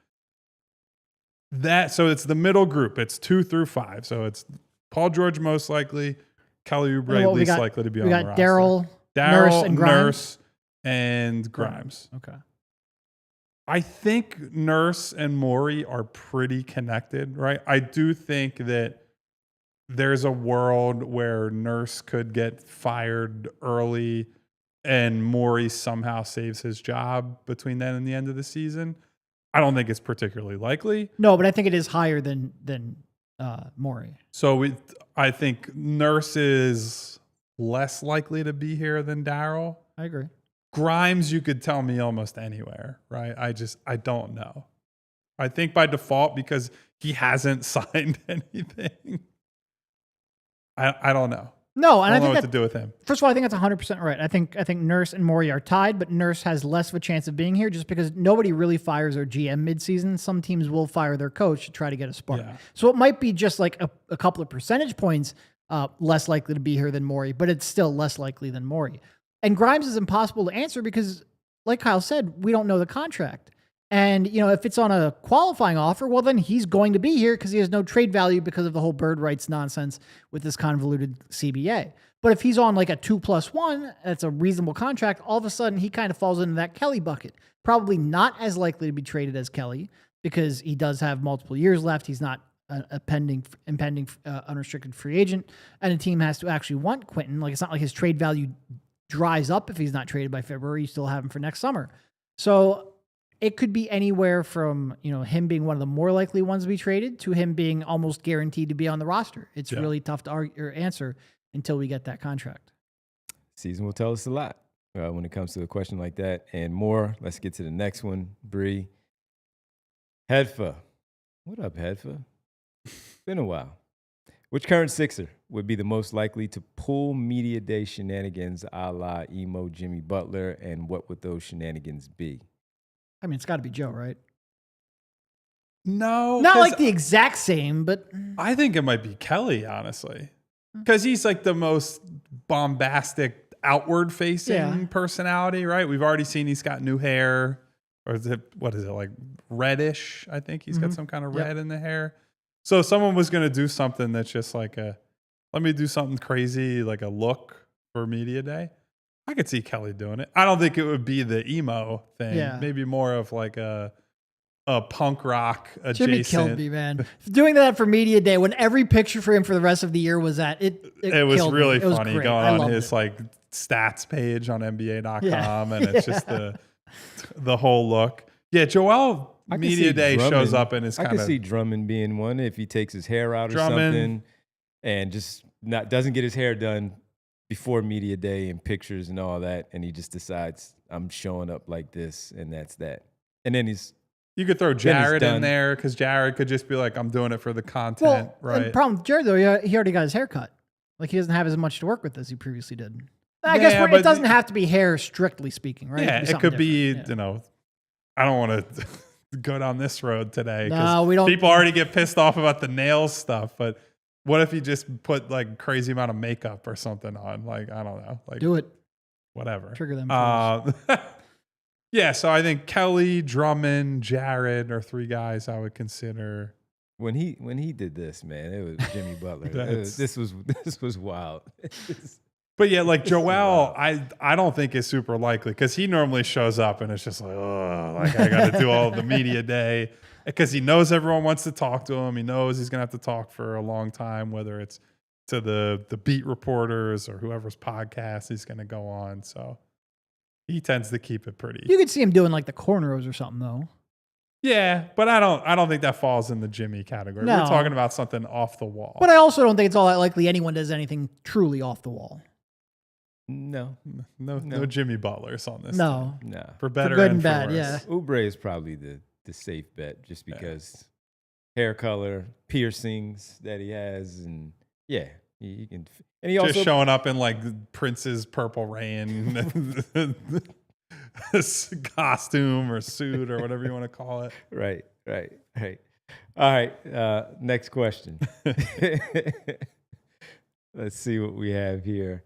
So it's the middle group. It's 2 through 5. So it's Paul George most likely, Kelly Oubre least likely to be on the roster. We got Daryl, Nurse, and and Grimes. Okay. I think Nurse and Morey are pretty connected, right? I do think that there's a world where Nurse could get fired early and Morey somehow saves his job between then and the end of the season. I don't think it's particularly likely. No, but I think it is higher than Morey. So I think Nurse is less likely to be here than Daryl. I agree. Grimes, you could tell me almost anywhere, right? I don't know. I think by default, because he hasn't signed anything, I don't know. No, and I I don't know think what to do with him. first of all, I think that's 100% right. I think Nurse and Morey are tied, but Nurse has less of a chance of being here just because nobody really fires their GM midseason. Some teams will fire their coach to try to get a spark. Yeah. So it might be just like a couple of percentage points less likely to be here than Morey, but it's still less likely than Morey. And Grimes is impossible to answer because, like Kyle said, we don't know the contract. And, if it's on a qualifying offer, well, then he's going to be here because he has no trade value because of the whole bird rights nonsense with this convoluted CBA. But if he's on like a 2+1, that's a reasonable contract, all of a sudden he kind of falls into that Kelly bucket. Probably not as likely to be traded as Kelly because he does have multiple years left. He's not a impending unrestricted free agent. And a team has to actually want Quentin. Like, it's not like his trade value dries up if he's not traded by February. You still have him for next summer. So it could be anywhere from, him being one of the more likely ones to be traded to him being almost guaranteed to be on the roster. It's really tough to argue or answer until we get that contract. Season will tell us a lot when it comes to a question like that and more. Let's get to the next one, Bree. Hedfa. What up, Hedfa? Been a while. Which current Sixer would be the most likely to pull media day shenanigans a la emo Jimmy Butler, and what would those shenanigans be? I mean, it's got to be Joe, right? No. Not like the exact same, but I think it might be Kelly, honestly. Because he's like the most bombastic, outward-facing personality, right? We've already seen he's got new hair. Or what is it, like reddish? I think he's got some kind of red in the hair. So if someone was going to do something that's just like let me do something crazy, like a look for media day, I could see Kelly doing it. I don't think it would be the emo thing. Yeah. Maybe more of like a punk rock Jimmy adjacent. killed me, man. Doing that for media day when every picture for him for the rest of the year was that it was killed really me. It was funny great. going I on loved his it. like stats page on NBA.com, Yeah. and it's just the whole look. Yeah, Joel I can media see day shows Drummond. up and is I kind can see of Drummond being one if he takes his hair out or Drummond. something, and just doesn't get his hair done before media day and pictures and all that, and he just decides I'm showing up like this, and that's that. And then you could throw he's Jared in done. there because Jared could just be like, I'm doing it for the content, And right? the problem with Jared, though, he already got his hair cut. Like, he doesn't have as much to work with as he previously did. I guess Yeah, it but doesn't have to be hair, strictly speaking, right? Yeah, it something could be, different. you know, I don't want to go down this road today. 'Cause No, we don't. People already get pissed off about the nails stuff, but what if you just put like crazy amount of makeup or something on? Like, I don't know. Like, Do it. whatever. Trigger them. Yeah, so I think Kelly, Drummond, Jared are three guys I would consider. When he did this, man, it was Jimmy Butler. This was wild. But yeah, like Joel, I don't think is super likely because he normally shows up and it's just like, oh, like I got to do all the media day because he knows everyone wants to talk to him. He knows he's gonna have to talk for a long time, whether it's to the beat reporters or whoever's podcast he's gonna go on. So he tends to keep it pretty. You could see him doing like the cornrows or something, though. Yeah, but I don't think that falls in the Jimmy category. No. We're talking about something off the wall. But I also don't think it's all that likely anyone does anything truly off the wall. No. No Jimmy Butlers on this. No. No. For better good and and for bad, worse. yeah. Oubre is probably the safe bet just because hair color, piercings that he has, and yeah, he can. And he Just also showing up in like Prince's Purple Rain costume or suit or whatever you want to call it. right. All right, next question. Let's see what we have here.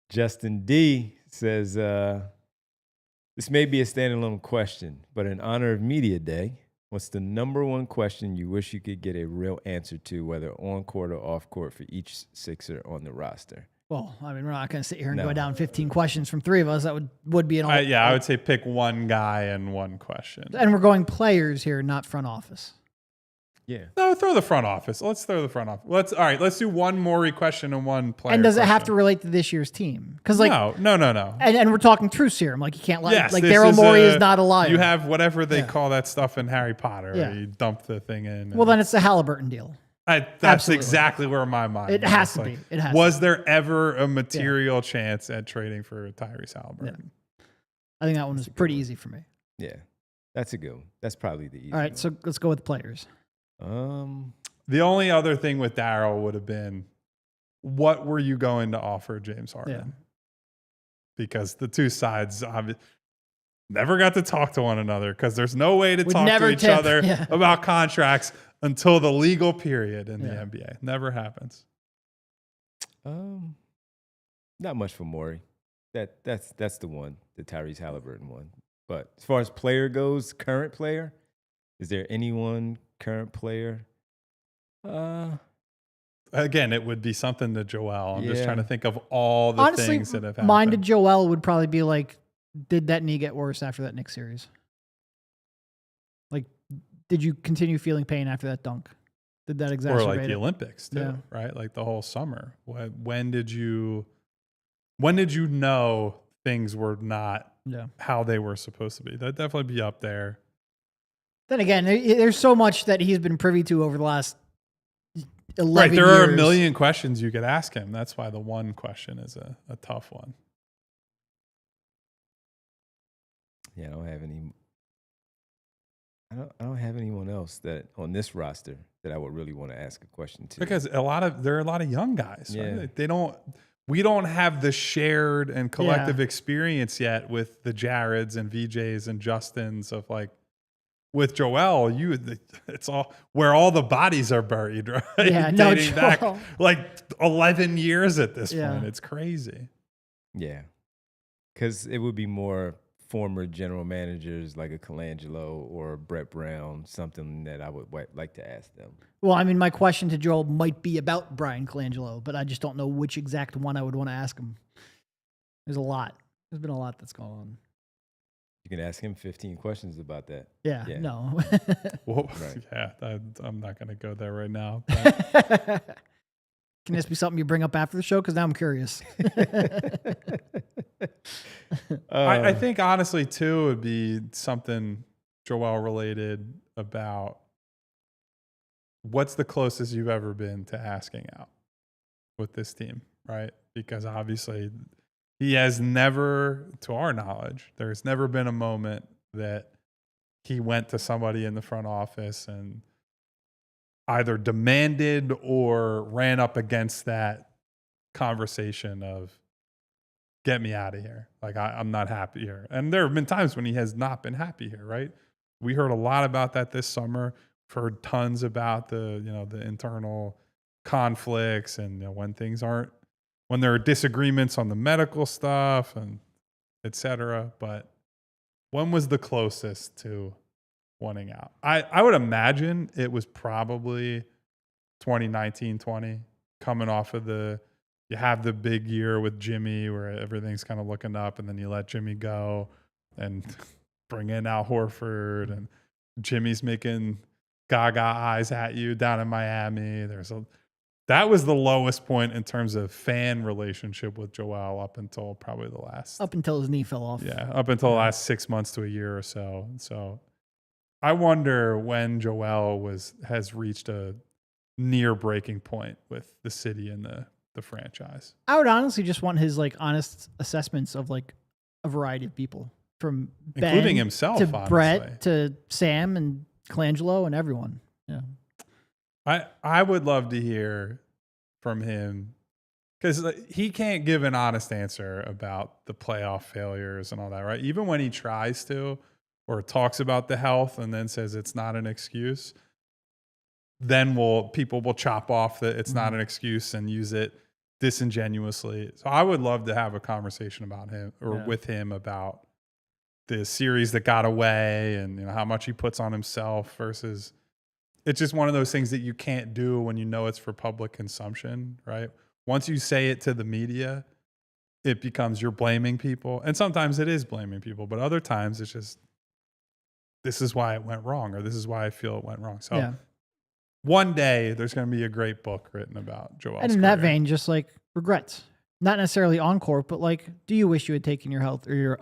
Justin D says, this may be a standalone question, but in honor of Media Day, what's the number one question you wish you could get a real answer to, whether on court or off court, for each Sixer on the roster? Well, I mean, we're not going to sit here and No. go down 15 questions from three of us. That would be an all. I would say pick one guy and one question. And we're going players here, not front office. Yeah. No, throw the front office. Let's throw the front office. Let's do one Morey question and one player. And does it have to question. relate to this year's team? Because like, no. and we're talking true serum. Like, you can't let Yes, like this Daryl is Morey is not a liar. You have whatever they Yeah. call that stuff in Harry Potter. Yeah. Where you dump the thing in. Well, then it's the Halliburton deal. That's Absolutely. exactly where my mind. It was. has to Like, be. It has. Was there ever a material chance at trading for Tyrese Halliburton? I think that one was pretty easy for me. Yeah. That's a good one. That's probably the easy All right, one. so let's go with players. The only other thing with Daryl would have been, what were you going to offer James Harden? Yeah. Because the two sides never got to talk to one another because there's no way to Would talk to never each tip. other Yeah. about contracts until the legal period in the Yeah. NBA. Never happens. Not much for Morey. That's the one, the Tyrese Halliburton one. But as far as player goes, current player, is there anyone current player? Again, it would be something to Joel. I'm just Yeah. trying to think of all the Honestly, things that have happened. mine to Joel would probably be like, did that knee get worse after that Knicks series? Like, did you continue feeling pain after that dunk? Did that exacerbate Or like it? the Olympics too, Yeah. right? Like the whole summer. When did you know things were not Yeah. how they were supposed to be? That'd definitely be up there. Then again, there's so much that he's been privy to over the last 11 Right. There years. are a million questions you could ask him. That's why the one question is a tough one. Yeah, I don't have anyone else that on this roster that I would really want to ask a question to. Because there are a lot of young guys. Yeah. Right? We don't have the shared and collective experience yet with the Jareds and VJs and Justins of like, with Joel, it's all where all the bodies are buried, right? Yeah, no, Dating back Joel. like 11 years at this Yeah. point. It's crazy. Yeah, because it would be more former general managers like a Colangelo or a Brett Brown, something that I would like to ask them. Well, I mean, my question to Joel might be about Brian Colangelo, but I just don't know which exact one I would want to ask him. There's a lot. There's been a lot that's gone on. You can ask him 15 questions about that. Yeah. Yeah. No. Well, Right. yeah, I'm not going to go there right now. But Can this be something you bring up after the show? Because now I'm curious. I think honestly too it would be something Joel related about what's the closest you've ever been to asking out with this team, right? Because obviously he has never, to our knowledge, there's never been a moment that he went to somebody in the front office and either demanded or ran up against that conversation of get me out of here. Like I'm not happy here. And there have been times when he has not been happy here, right? We heard a lot about that this summer. We've heard tons about the internal conflicts and when there are disagreements on the medical stuff and et cetera. But when was the closest to wanting out? I would imagine it was probably 2019-20 coming off of you have the big year with Jimmy where everything's kind of looking up and then you let Jimmy go and bring in Al Horford and Jimmy's making gaga eyes at you down in Miami. That was the lowest point in terms of fan relationship with Joel up until probably the last. Up until his knee fell off. Yeah, up until the last 6 months to a year or so. So I wonder when Joel has reached a near breaking point with the city and the franchise. I would honestly just want his honest assessments of a variety of people, from Ben Including himself, to honestly. Brett to Sam and Colangelo and everyone. Yeah. I would love to hear from him because he can't give an honest answer about the playoff failures and all that, right? Even when he tries to or talks about the health and then says it's not an excuse, then people will chop off that it's not an excuse and use it disingenuously. So I would love to have a conversation about him or with him about the series that got away and how much he puts on himself versus it's just one of those things that you can't do when you know it's for public consumption, right? Once you say it to the media, it becomes you're blaming people. And sometimes it is blaming people, but other times it's just, this is why it went wrong or this is why I feel it went wrong. So one day there's going to be a great book written about Joel's And in that vein, just regrets. Not necessarily on court, but do you wish you had taken your health or your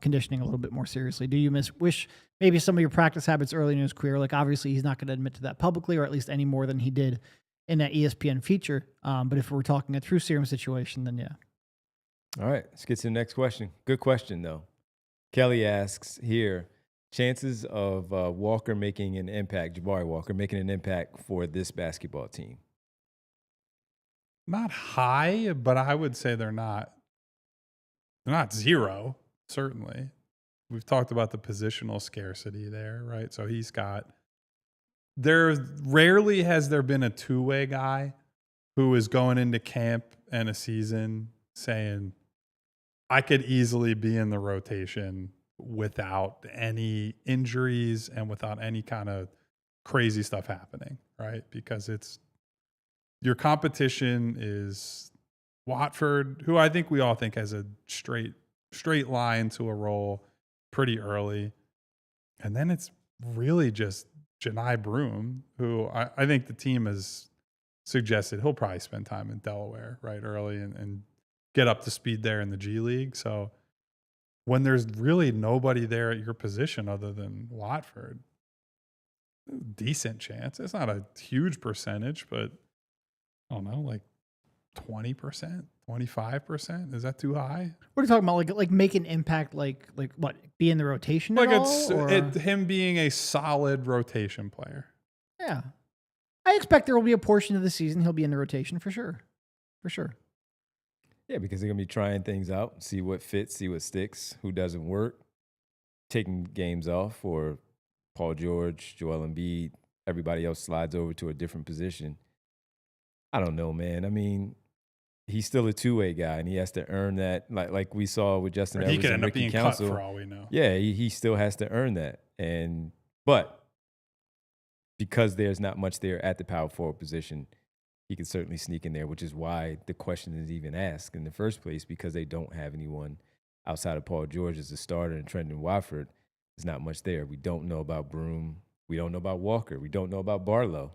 conditioning a little bit more seriously? Do you wish maybe some of your practice habits early in his career? Obviously he's not going to admit to that publicly, or at least any more than he did in that ESPN feature. But if we're talking a true serum situation, then yeah. All right, let's get to the next question. Good question, though. Kelly asks here, chances of Walker making an impact, Jabari Walker making an impact for this basketball team? Not high, but I would say they're not zero, certainly. We've talked about the positional scarcity there, right? So rarely has there been a two-way guy who is going into camp and a season saying, I could easily be in the rotation without any injuries and without any kind of crazy stuff happening, right? Because your competition is Watford, who I think we all think has a straight line to a role pretty early. And then it's really just Janai Broom, who I think the team has suggested he'll probably spend time in Delaware right early and get up to speed there in the G League. So when there's really nobody there at your position other than Watford, decent chance. It's not a huge percentage, but I don't know, 20%, 25%. Is that too high? What are you talking about? Like make an impact? Like what? Be in the rotation? Him being a solid rotation player. Yeah, I expect there will be a portion of the season he'll be in the rotation for sure. Yeah, because they're gonna be trying things out, see what fits, see what sticks, who doesn't work, taking games off, or Paul George, Joel Embiid, everybody else slides over to a different position. I don't know, man. I mean, he's still a two-way guy, and he has to earn that. Like we saw with Justin Edwards and Ricky Council. Cut for all we know. Yeah, he still has to earn that. But because there's not much there at the power forward position, he can certainly sneak in there, which is why the question is even asked in the first place, because they don't have anyone outside of Paul George as a starter and Trendon Watford, there's not much there. We don't know about Broom. We don't know about Walker. We don't know about Barlow.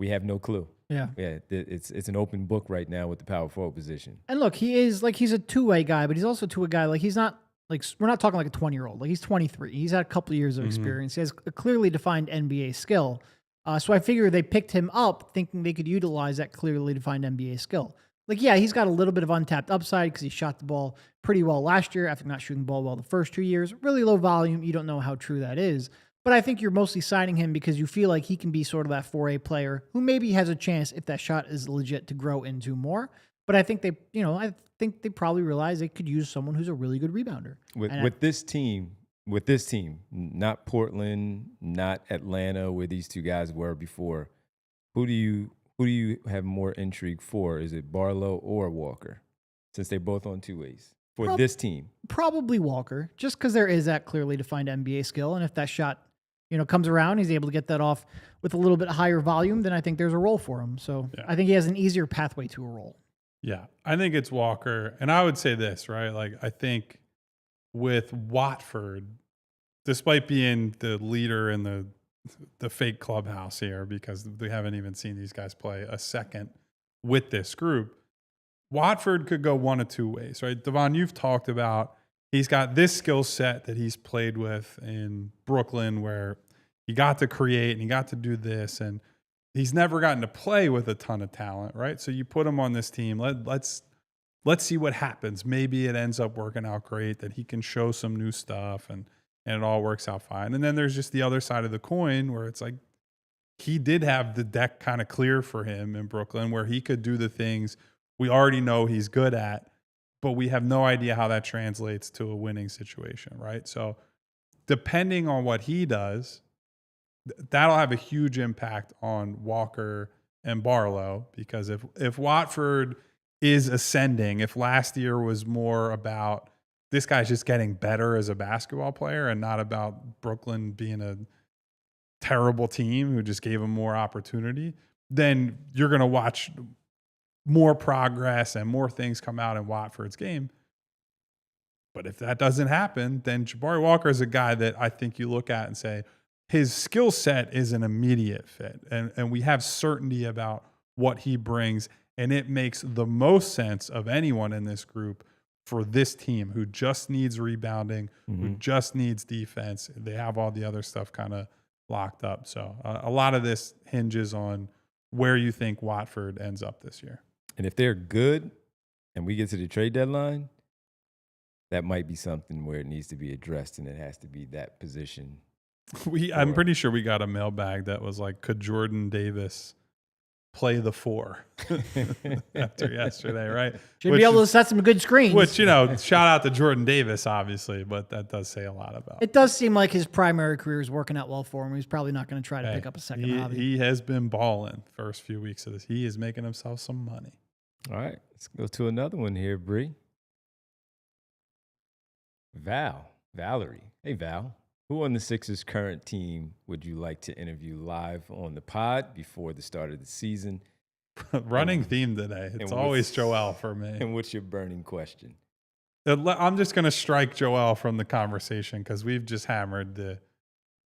We have no clue. Yeah. It's an open book right now with the power forward position. And look, he's a two-way guy, but he's also a two-way guy. Like, he's not like, we're not talking like a 20-year-old. Like, he's 23. He's had a couple of years of experience. He has a clearly defined NBA skill. So I figure they picked him up thinking they could utilize that clearly defined NBA skill. Like, yeah, he's got a little bit of untapped upside because he shot the ball pretty well last year after not shooting the ball well the first 2 years. Really low volume. You don't know how true that is. But I think you're mostly signing him because you feel like he can be sort of that 4A player who maybe has a chance, if that shot is legit, to grow into more. But I think they probably realize they could use someone who's a really good rebounder. With this team, not Portland, not Atlanta, where these two guys were before, who do you have more intrigue for? Is it Barlow or Walker? Since they're both on two ways for this team. Probably Walker, just because there is that clearly defined NBA skill. And if that shot comes around, he's able to get that off with a little bit higher volume, then I think there's a role for him. So I think he has an easier pathway to a role. Yeah, I think it's Walker. And I would say this, right? Like, I think with Watford, despite being the leader in the fake clubhouse here, because we haven't even seen these guys play a second with this group, Watford could go one of two ways, right? Devon, you've talked about he's got this skill set that he's played with in Brooklyn where he got to create and he got to do this, and he's never gotten to play with a ton of talent, right? So you put him on this team. Let's see what happens. Maybe it ends up working out great, that he can show some new stuff and it all works out fine. And then there's just the other side of the coin where it's like he did have the deck kind of clear for him in Brooklyn where he could do the things we already know he's good at, but we have no idea how that translates to a winning situation, right? So depending on what he does, that'll have a huge impact on Walker and Barlow, because if Watford is ascending, if last year was more about this guy's just getting better as a basketball player and not about Brooklyn being a terrible team who just gave him more opportunity, then you're going to watch more progress and more things come out in Watford's game. But if that doesn't happen, then Jabari Walker is a guy that I think you look at and say, his skill set is an immediate fit. And we have certainty about what he brings. And it makes the most sense of anyone in this group for this team who just needs rebounding, who just needs defense. They have all the other stuff kind of locked up. So a lot of this hinges on where you think Watford ends up this year. And if they're good and we get to the trade deadline, that might be something where it needs to be addressed, and it has to be that position. I'm pretty sure we got a mailbag that was like, could Jordan Davis play the 4 after yesterday, right? Should be able to set some good screens. Which, shout out to Jordan Davis, obviously, but that does say a lot about it. Does seem like his primary career is working out well for him. He's probably not going to try to pick up a second hobby. He has been balling first few weeks of this. He is making himself some money. All right, let's go to another one here, Bree. Valerie. Hey, Val. Who on the Sixers' current team would you like to interview live on the pod before the start of the season? Running theme today. It's always Joel for me. And what's your burning question? I'm just going to strike Joel from the conversation because we've just hammered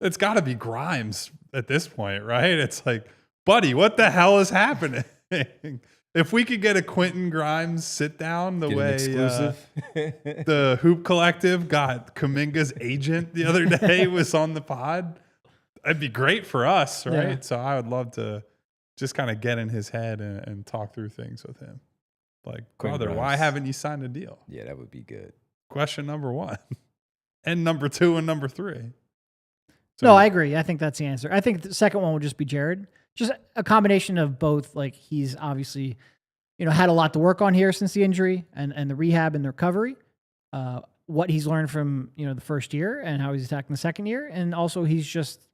it's got to be Grimes at this point, right? It's like, buddy, what the hell is happening? If we could get a Quentin Grimes sit down the way the Hoop Collective got Kuminga's agent the other day was on the pod, that'd be great for us, right? Yeah. So I would love to just kind of get in his head and talk through things with him. Like, brother, why haven't you signed a deal? Yeah, that would be good. Question number 1. And number 2 and number 3. So, no, I agree. I think that's the answer. I think the second one would just be Jared. Just a combination of both. Like, he's obviously, had a lot to work on here since the injury and the rehab and the recovery. What he's learned from, the first year and how he's attacking the second year. And also he's just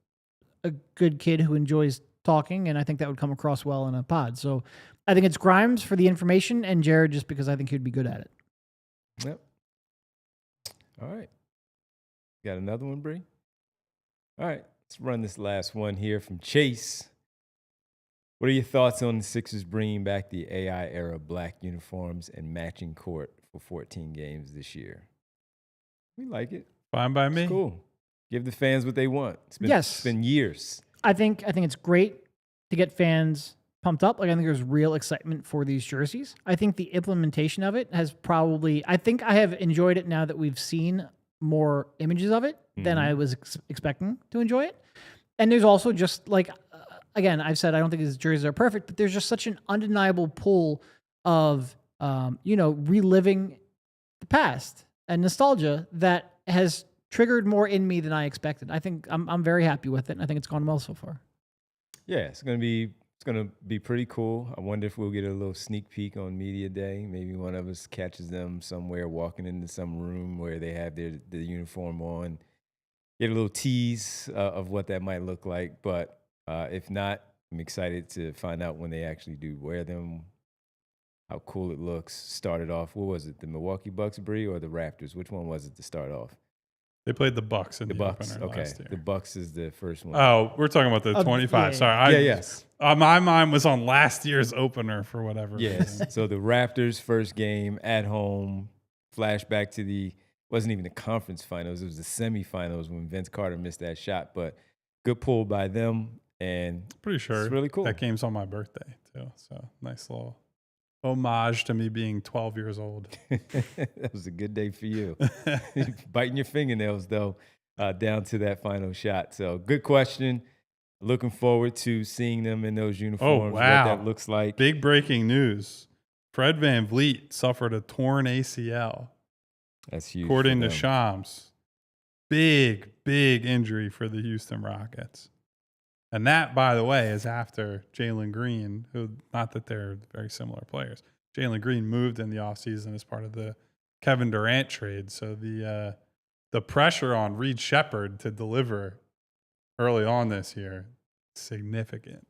a good kid who enjoys talking. And I think that would come across well in a pod. So I think it's Grimes for the information and Jared just because I think he'd be good at it. Yep. All right. Got another one, Bree? All right. Let's run this last one here from Chase. What are your thoughts on the Sixers bringing back the AI era black uniforms and matching court for 14 games this year? We like it. Fine by me. It's cool. Give the fans what they want. Yes. It's been years. I think it's great to get fans pumped up. Like, I think there's real excitement for these jerseys. I think the implementation of it has probably, I think I have enjoyed it now that we've seen more images of it than I was expecting to enjoy it. And there's also just like, again, I've said I don't think these jerseys are perfect, but there's just such an undeniable pull of, reliving the past and nostalgia that has triggered more in me than I expected. I think I'm very happy with it. And I think it's gone well so far. Yeah, it's gonna be pretty cool. I wonder if we'll get a little sneak peek on media day. Maybe one of us catches them somewhere walking into some room where they have their uniform on. Get a little tease of what that might look like. But if not, I'm excited to find out when they actually do wear them, how cool it looks. Started off, what was it, the Milwaukee Bucks, Bree, or the Raptors? Which one was it to start off? They played the Bucks in the Bucks, opener okay. last year. The Bucks is the first one. Oh, we're talking about the 25. yeah. Sorry. Yes. My mind was on last year's opener for whatever Yes. reason. So the Raptors' first game at home, flashback to wasn't even the conference finals. It was the semifinals when Vince Carter missed that shot. But good pull by them. And Pretty sure it's really cool. that game's on my birthday, too. So nice little homage to me being 12 years old. That was a good day for you. Biting your fingernails, though, down to that final shot. So good question. Looking forward to seeing them in those uniforms, Oh, wow. what that looks like. Big breaking news. Fred VanVleet suffered a torn ACL. That's huge. According for to them. Shams. Big injury for the Houston Rockets. And that, by the way, is after Jalen Green, who, not that they're very similar players. Jalen Green moved in the offseason as part of the Kevin Durant trade. So the pressure on Reed Shepherd to deliver early on this year, significant.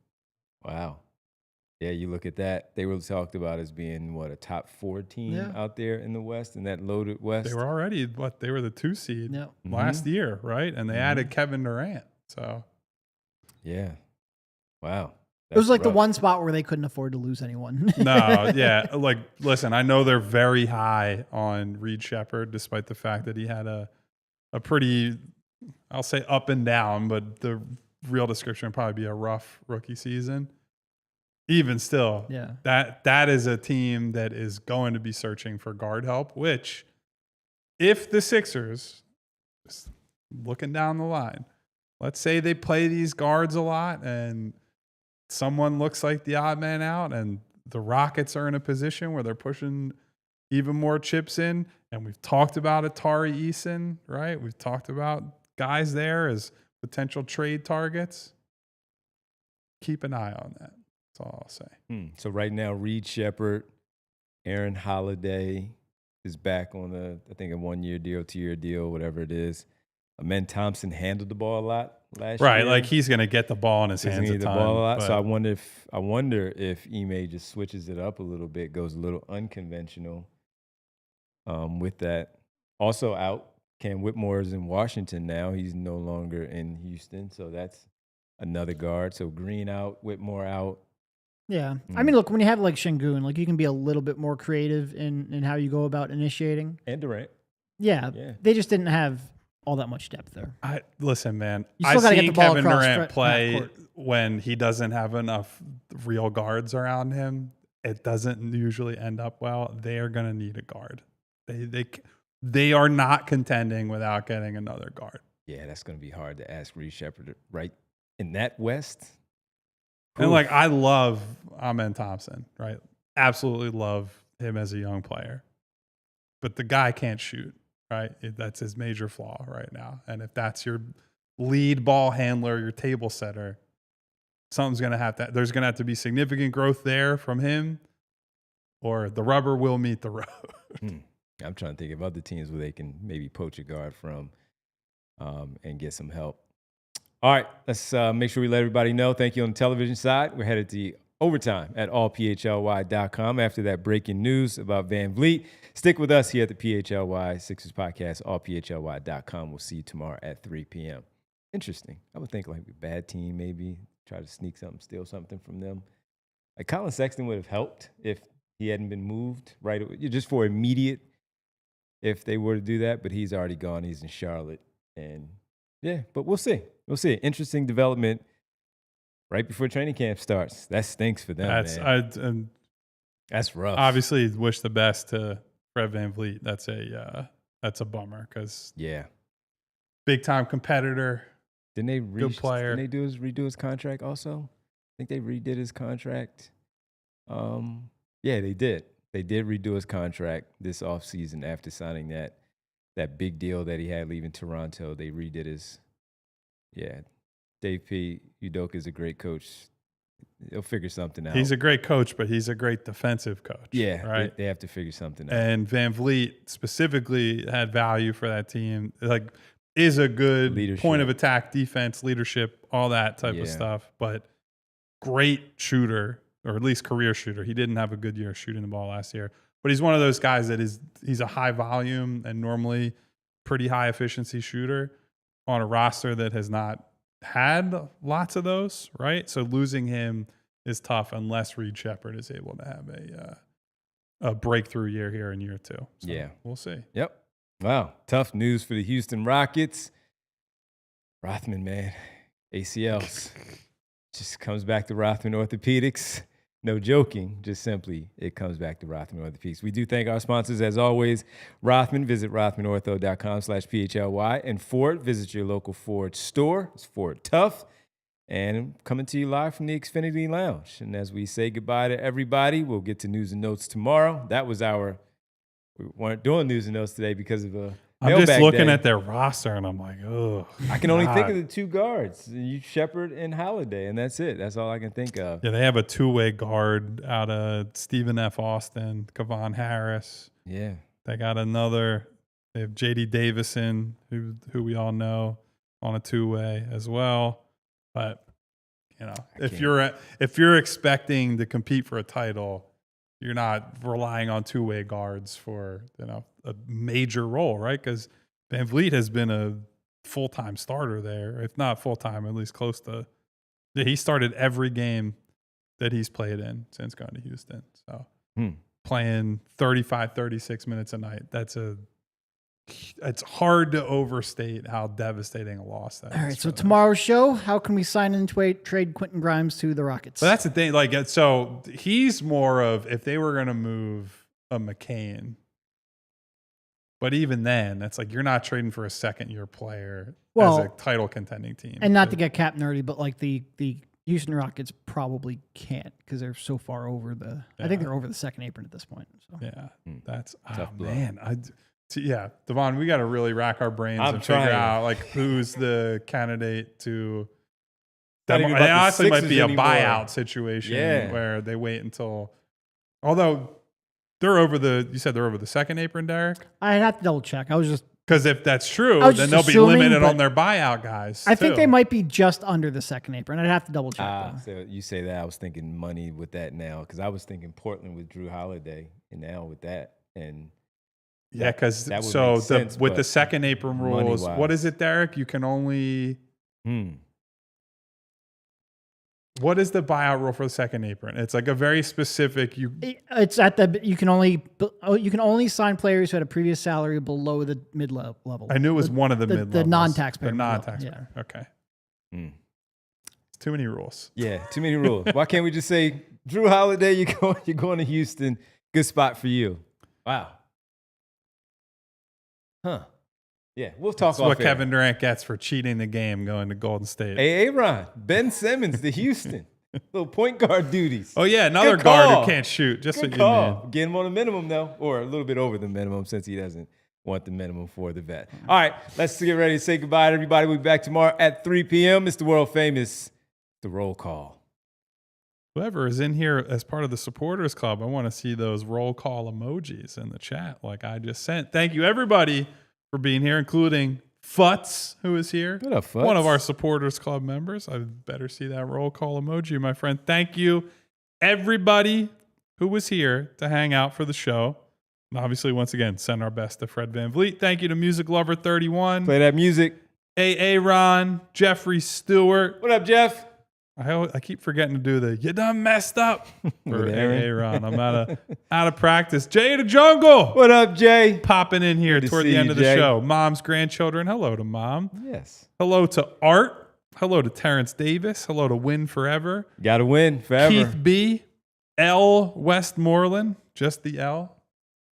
Wow. Yeah, you look at that. They were talked about as being, a top 4 team out there in the West, in that loaded West. They were already, they were the 2 seed Yeah. last year, right? And they added Kevin Durant. So, yeah. Wow. It was That's like the rough. one spot where they couldn't afford to lose anyone. no, yeah. Like, listen, I know they're very high on Reed Shepherd, despite the fact that he had a pretty, I'll say up and down, but the real description would probably be a rough rookie season. Even still, Yeah. that is a team that is going to be searching for guard help, which if the Sixers, just looking down the line, let's say they play these guards a lot and someone looks like the odd man out and the Rockets are in a position where they're pushing even more chips in. And we've talked about Atari Eason, right? We've talked about guys there as potential trade targets. Keep an eye on that. That's all I'll say. So right now, Reed Shepherd, Aaron Holiday is back on I think a 1-year deal, 2-year deal, whatever it is. Amen Thompson handled the ball a lot last year. Right, like he's going to get the ball in his hands a the ton. ball a lot. but- So I wonder if Ime just switches it up a little bit, goes a little unconventional with that. Also out, Cam Whitmore is in Washington now. He's no longer in Houston, so that's another guard. So Green out, Whitmore out. Yeah. I mean, look, when you have like Şengün, like you can be a little bit more creative in how you go about initiating. And Durant. Yeah. They just didn't have all that much depth there. Listen, man, You still I've gotta get seen the ball Kevin across Durant play court. when he doesn't have enough real guards around him. It doesn't usually end up well. They are going to need a guard. They are not contending without getting another guard. Yeah, that's going to be hard to ask Reed Shepherd right in that West. And like, I love Amen Thompson, right? Absolutely love him as a young player. But the guy can't shoot, right? That's his major flaw right now. And if that's your lead ball handler, your table setter, there's going to have to be significant growth there from him, or the rubber will meet the road. I'm trying to think of other teams where they can maybe poach a guard from and get some help. All right, let's make sure we let everybody know. Thank you on the television side. We're headed to overtime at allphly.com after that breaking news about VanVleet. Stick with us here at the PHLY Sixers Podcast, allphly.com. We'll see you tomorrow at 3 p.m. Interesting. I would think like a bad team maybe try to sneak something, steal something from them. Like Colin Sexton would have helped if he hadn't been moved right away, just for immediate if they were to do that, but he's already gone. He's in Charlotte. And yeah, but we'll see. We'll see. Interesting development right before training camp starts. That stinks for them, man. That's rough. Obviously, wish the best to Fred VanVleet. That's a bummer because big time competitor. Didn't they good player? Didn't they redo his contract also? I think they redid his contract. Yeah, they did. They did redo his contract this offseason after signing that big deal that he had leaving Toronto. They redid his. Yeah, Dave P. Udoka is a great coach. He'll figure something out. He's a great coach, but he's a great defensive coach. Yeah, right. They have to figure something out. And VanVleet specifically had value for that team. Like, is a good point of attack, defense, leadership, all that type of stuff. But great shooter, or at least career shooter. He didn't have a good year shooting the ball last year, but he's one of those guys that he's a high volume and normally pretty high efficiency shooter on a roster that has not had lots of those, right? So losing him is tough unless Reed Shepherd is able to have a breakthrough year here in year 2. So we'll see. Yep. Wow. Tough news for the Houston Rockets. Rothman, man. ACLs. Just comes back to Rothman Orthopedics. No joking, just simply it comes back to Rothman Orthopedics. We do thank our sponsors, as always. Rothman, visit rothmanortho.com/PHLY. And Ford, visit your local Ford store. It's Ford Tough. And coming to you live from the Xfinity Lounge. And as we say goodbye to everybody, we'll get to news and notes tomorrow. We weren't doing news and notes today because of I'm just looking at their roster and I'm like, oh. I can only think of the 2 guards, Shepherd and Holiday, and that's it. That's all I can think of. Yeah, they have a 2-way guard out of Stephen F. Austin, Kevon Harris. Yeah. They got another. They have J.D. Davison, who we all know, on a 2-way as well. But, if you're expecting to compete for a title, you're not relying on 2-way guards for, a major role, right? Because VanVleet has been a full-time starter there. If not full-time, at least close to. He started every game that he's played in since going to Houston. So playing 35, 36 minutes a night, it's hard to overstate how devastating a loss that is. All right, so tomorrow's show, how can we sign into a trade Quentin Grimes to the Rockets? But that's the thing. So he's more of, if they were going to move a McCain, but even then, it's like you're not trading for a second-year player as a title contending team. And not to get cap nerdy, but like the Houston Rockets probably can't because they're so far over I think they're over the second apron at this point. So. Yeah, that's tough blow. Man. Devon, we got to really rack our brains and figure out who's the candidate to. It honestly might be a buyout situation where they wait until. Although you said they're over the second apron, Derek. I have to double check. I was just because if that's true, then they'll be limited on their buyout guys. I think they might be just under the second apron. I'd have to double check. So you say that, I was thinking money with that now because I was thinking Portland with Drew Holiday, and now with that and. Yeah, because with the second apron rules, what is it, Derek? You can only. What is the buyout rule for the second apron? It's like a very specific. You can only sign players who had a previous salary below the mid level. I knew it was one of the mid levels. The non-taxpayer. The non-taxpayer. Yeah. Okay. It's too many rules. Yeah, too many rules. Why can't we just say Drew Holiday? You're going to Houston. Good spot for you. Wow. Huh. Yeah, we'll talk about what Kevin Durant gets for cheating the game going to Golden State. Hey, Aaron, Ben Simmons to Houston. Little point guard duties. Oh, yeah, another guard who can't shoot. Just Good what call. you mean. Get him on a minimum, though, or a little bit over the minimum since he doesn't want the minimum for the vet. All right, let's get ready to say goodbye to everybody. We'll be back tomorrow at 3 p.m. It's the world famous The Roll Call. Whoever is in here as part of the supporters club, I want to see those roll call emojis in the chat like I just sent. Thank you, everybody, for being here, including Futz, who is here. What up, Futz? One of our supporters club members. I better see that roll call emoji, my friend. Thank you, everybody who was here to hang out for the show. And obviously, once again, send our best to Fred VanVleet. Thank you to Music Lover 31. Play that music. Ron, Jeffrey Stewart. What up, Jeff? I keep forgetting to do the "you done messed up" for Aaron. I'm out of practice. Jay the Jungle, What up, Jay? popping in here Good to toward see the end you, of the Jay. show. Mom's grandchildren. Hello to Mom. Yes. Hello to Art. Hello to Terrence Davis. Hello to Win Forever. Got to win forever. Keith B. L. Westmoreland. Just the L.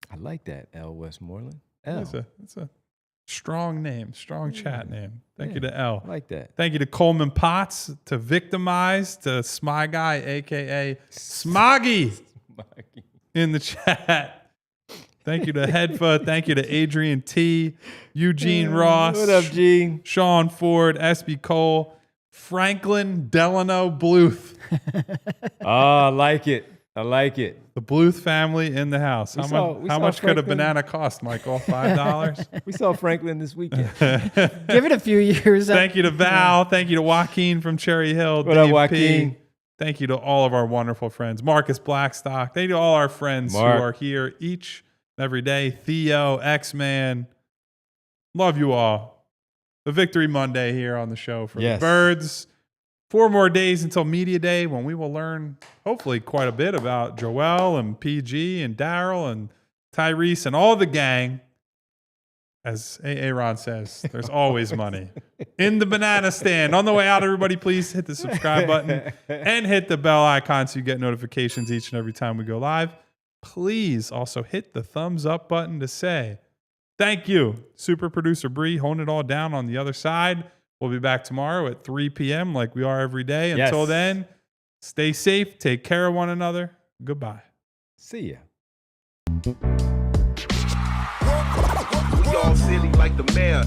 I like that, L. Westmoreland. L. It's a strong name, strong chat name. Thank you to L. I like that. Thank you to Coleman Potts, to Victimize, to Smy Guy, a.k.a. Smoggy in the chat. Thank you to Hedfa. Thank you to Adrian T, Eugene Ross. What up, Gene? Sean Ford, SB Cole, Franklin Delano Bluth. Oh, I like it. I like it. The Bluth family in the house. We How saw much could a Franklin. banana cost, Michael? $5? We saw Franklin this weekend. Give it a few years. Thank you to Val. Thank you to Joaquin from Cherry Hill. What up, Dave Joaquin? P. Thank you to all of our wonderful friends. Marcus Blackstock. Thank you to all our friends Mark. who are here each and every day. Theo, X-Man. Love you all. The Victory Monday here on the show for Yes. the Birds. 4 more days until Media Day when we will learn, hopefully, quite a bit about Joel and PG and Daryl and Tyrese and all the gang. As Aaron says, there's always money in the banana stand. On the way out, everybody, please hit the subscribe button and hit the bell icon so you get notifications each and every time we go live. Please also hit the thumbs up button to say thank you. Super producer Bree holding it all down on the other side. We'll be back tomorrow at 3 p.m. like we are every day. Yes. Until then, stay safe, take care of one another. Goodbye. See ya. We all silly like the mayor.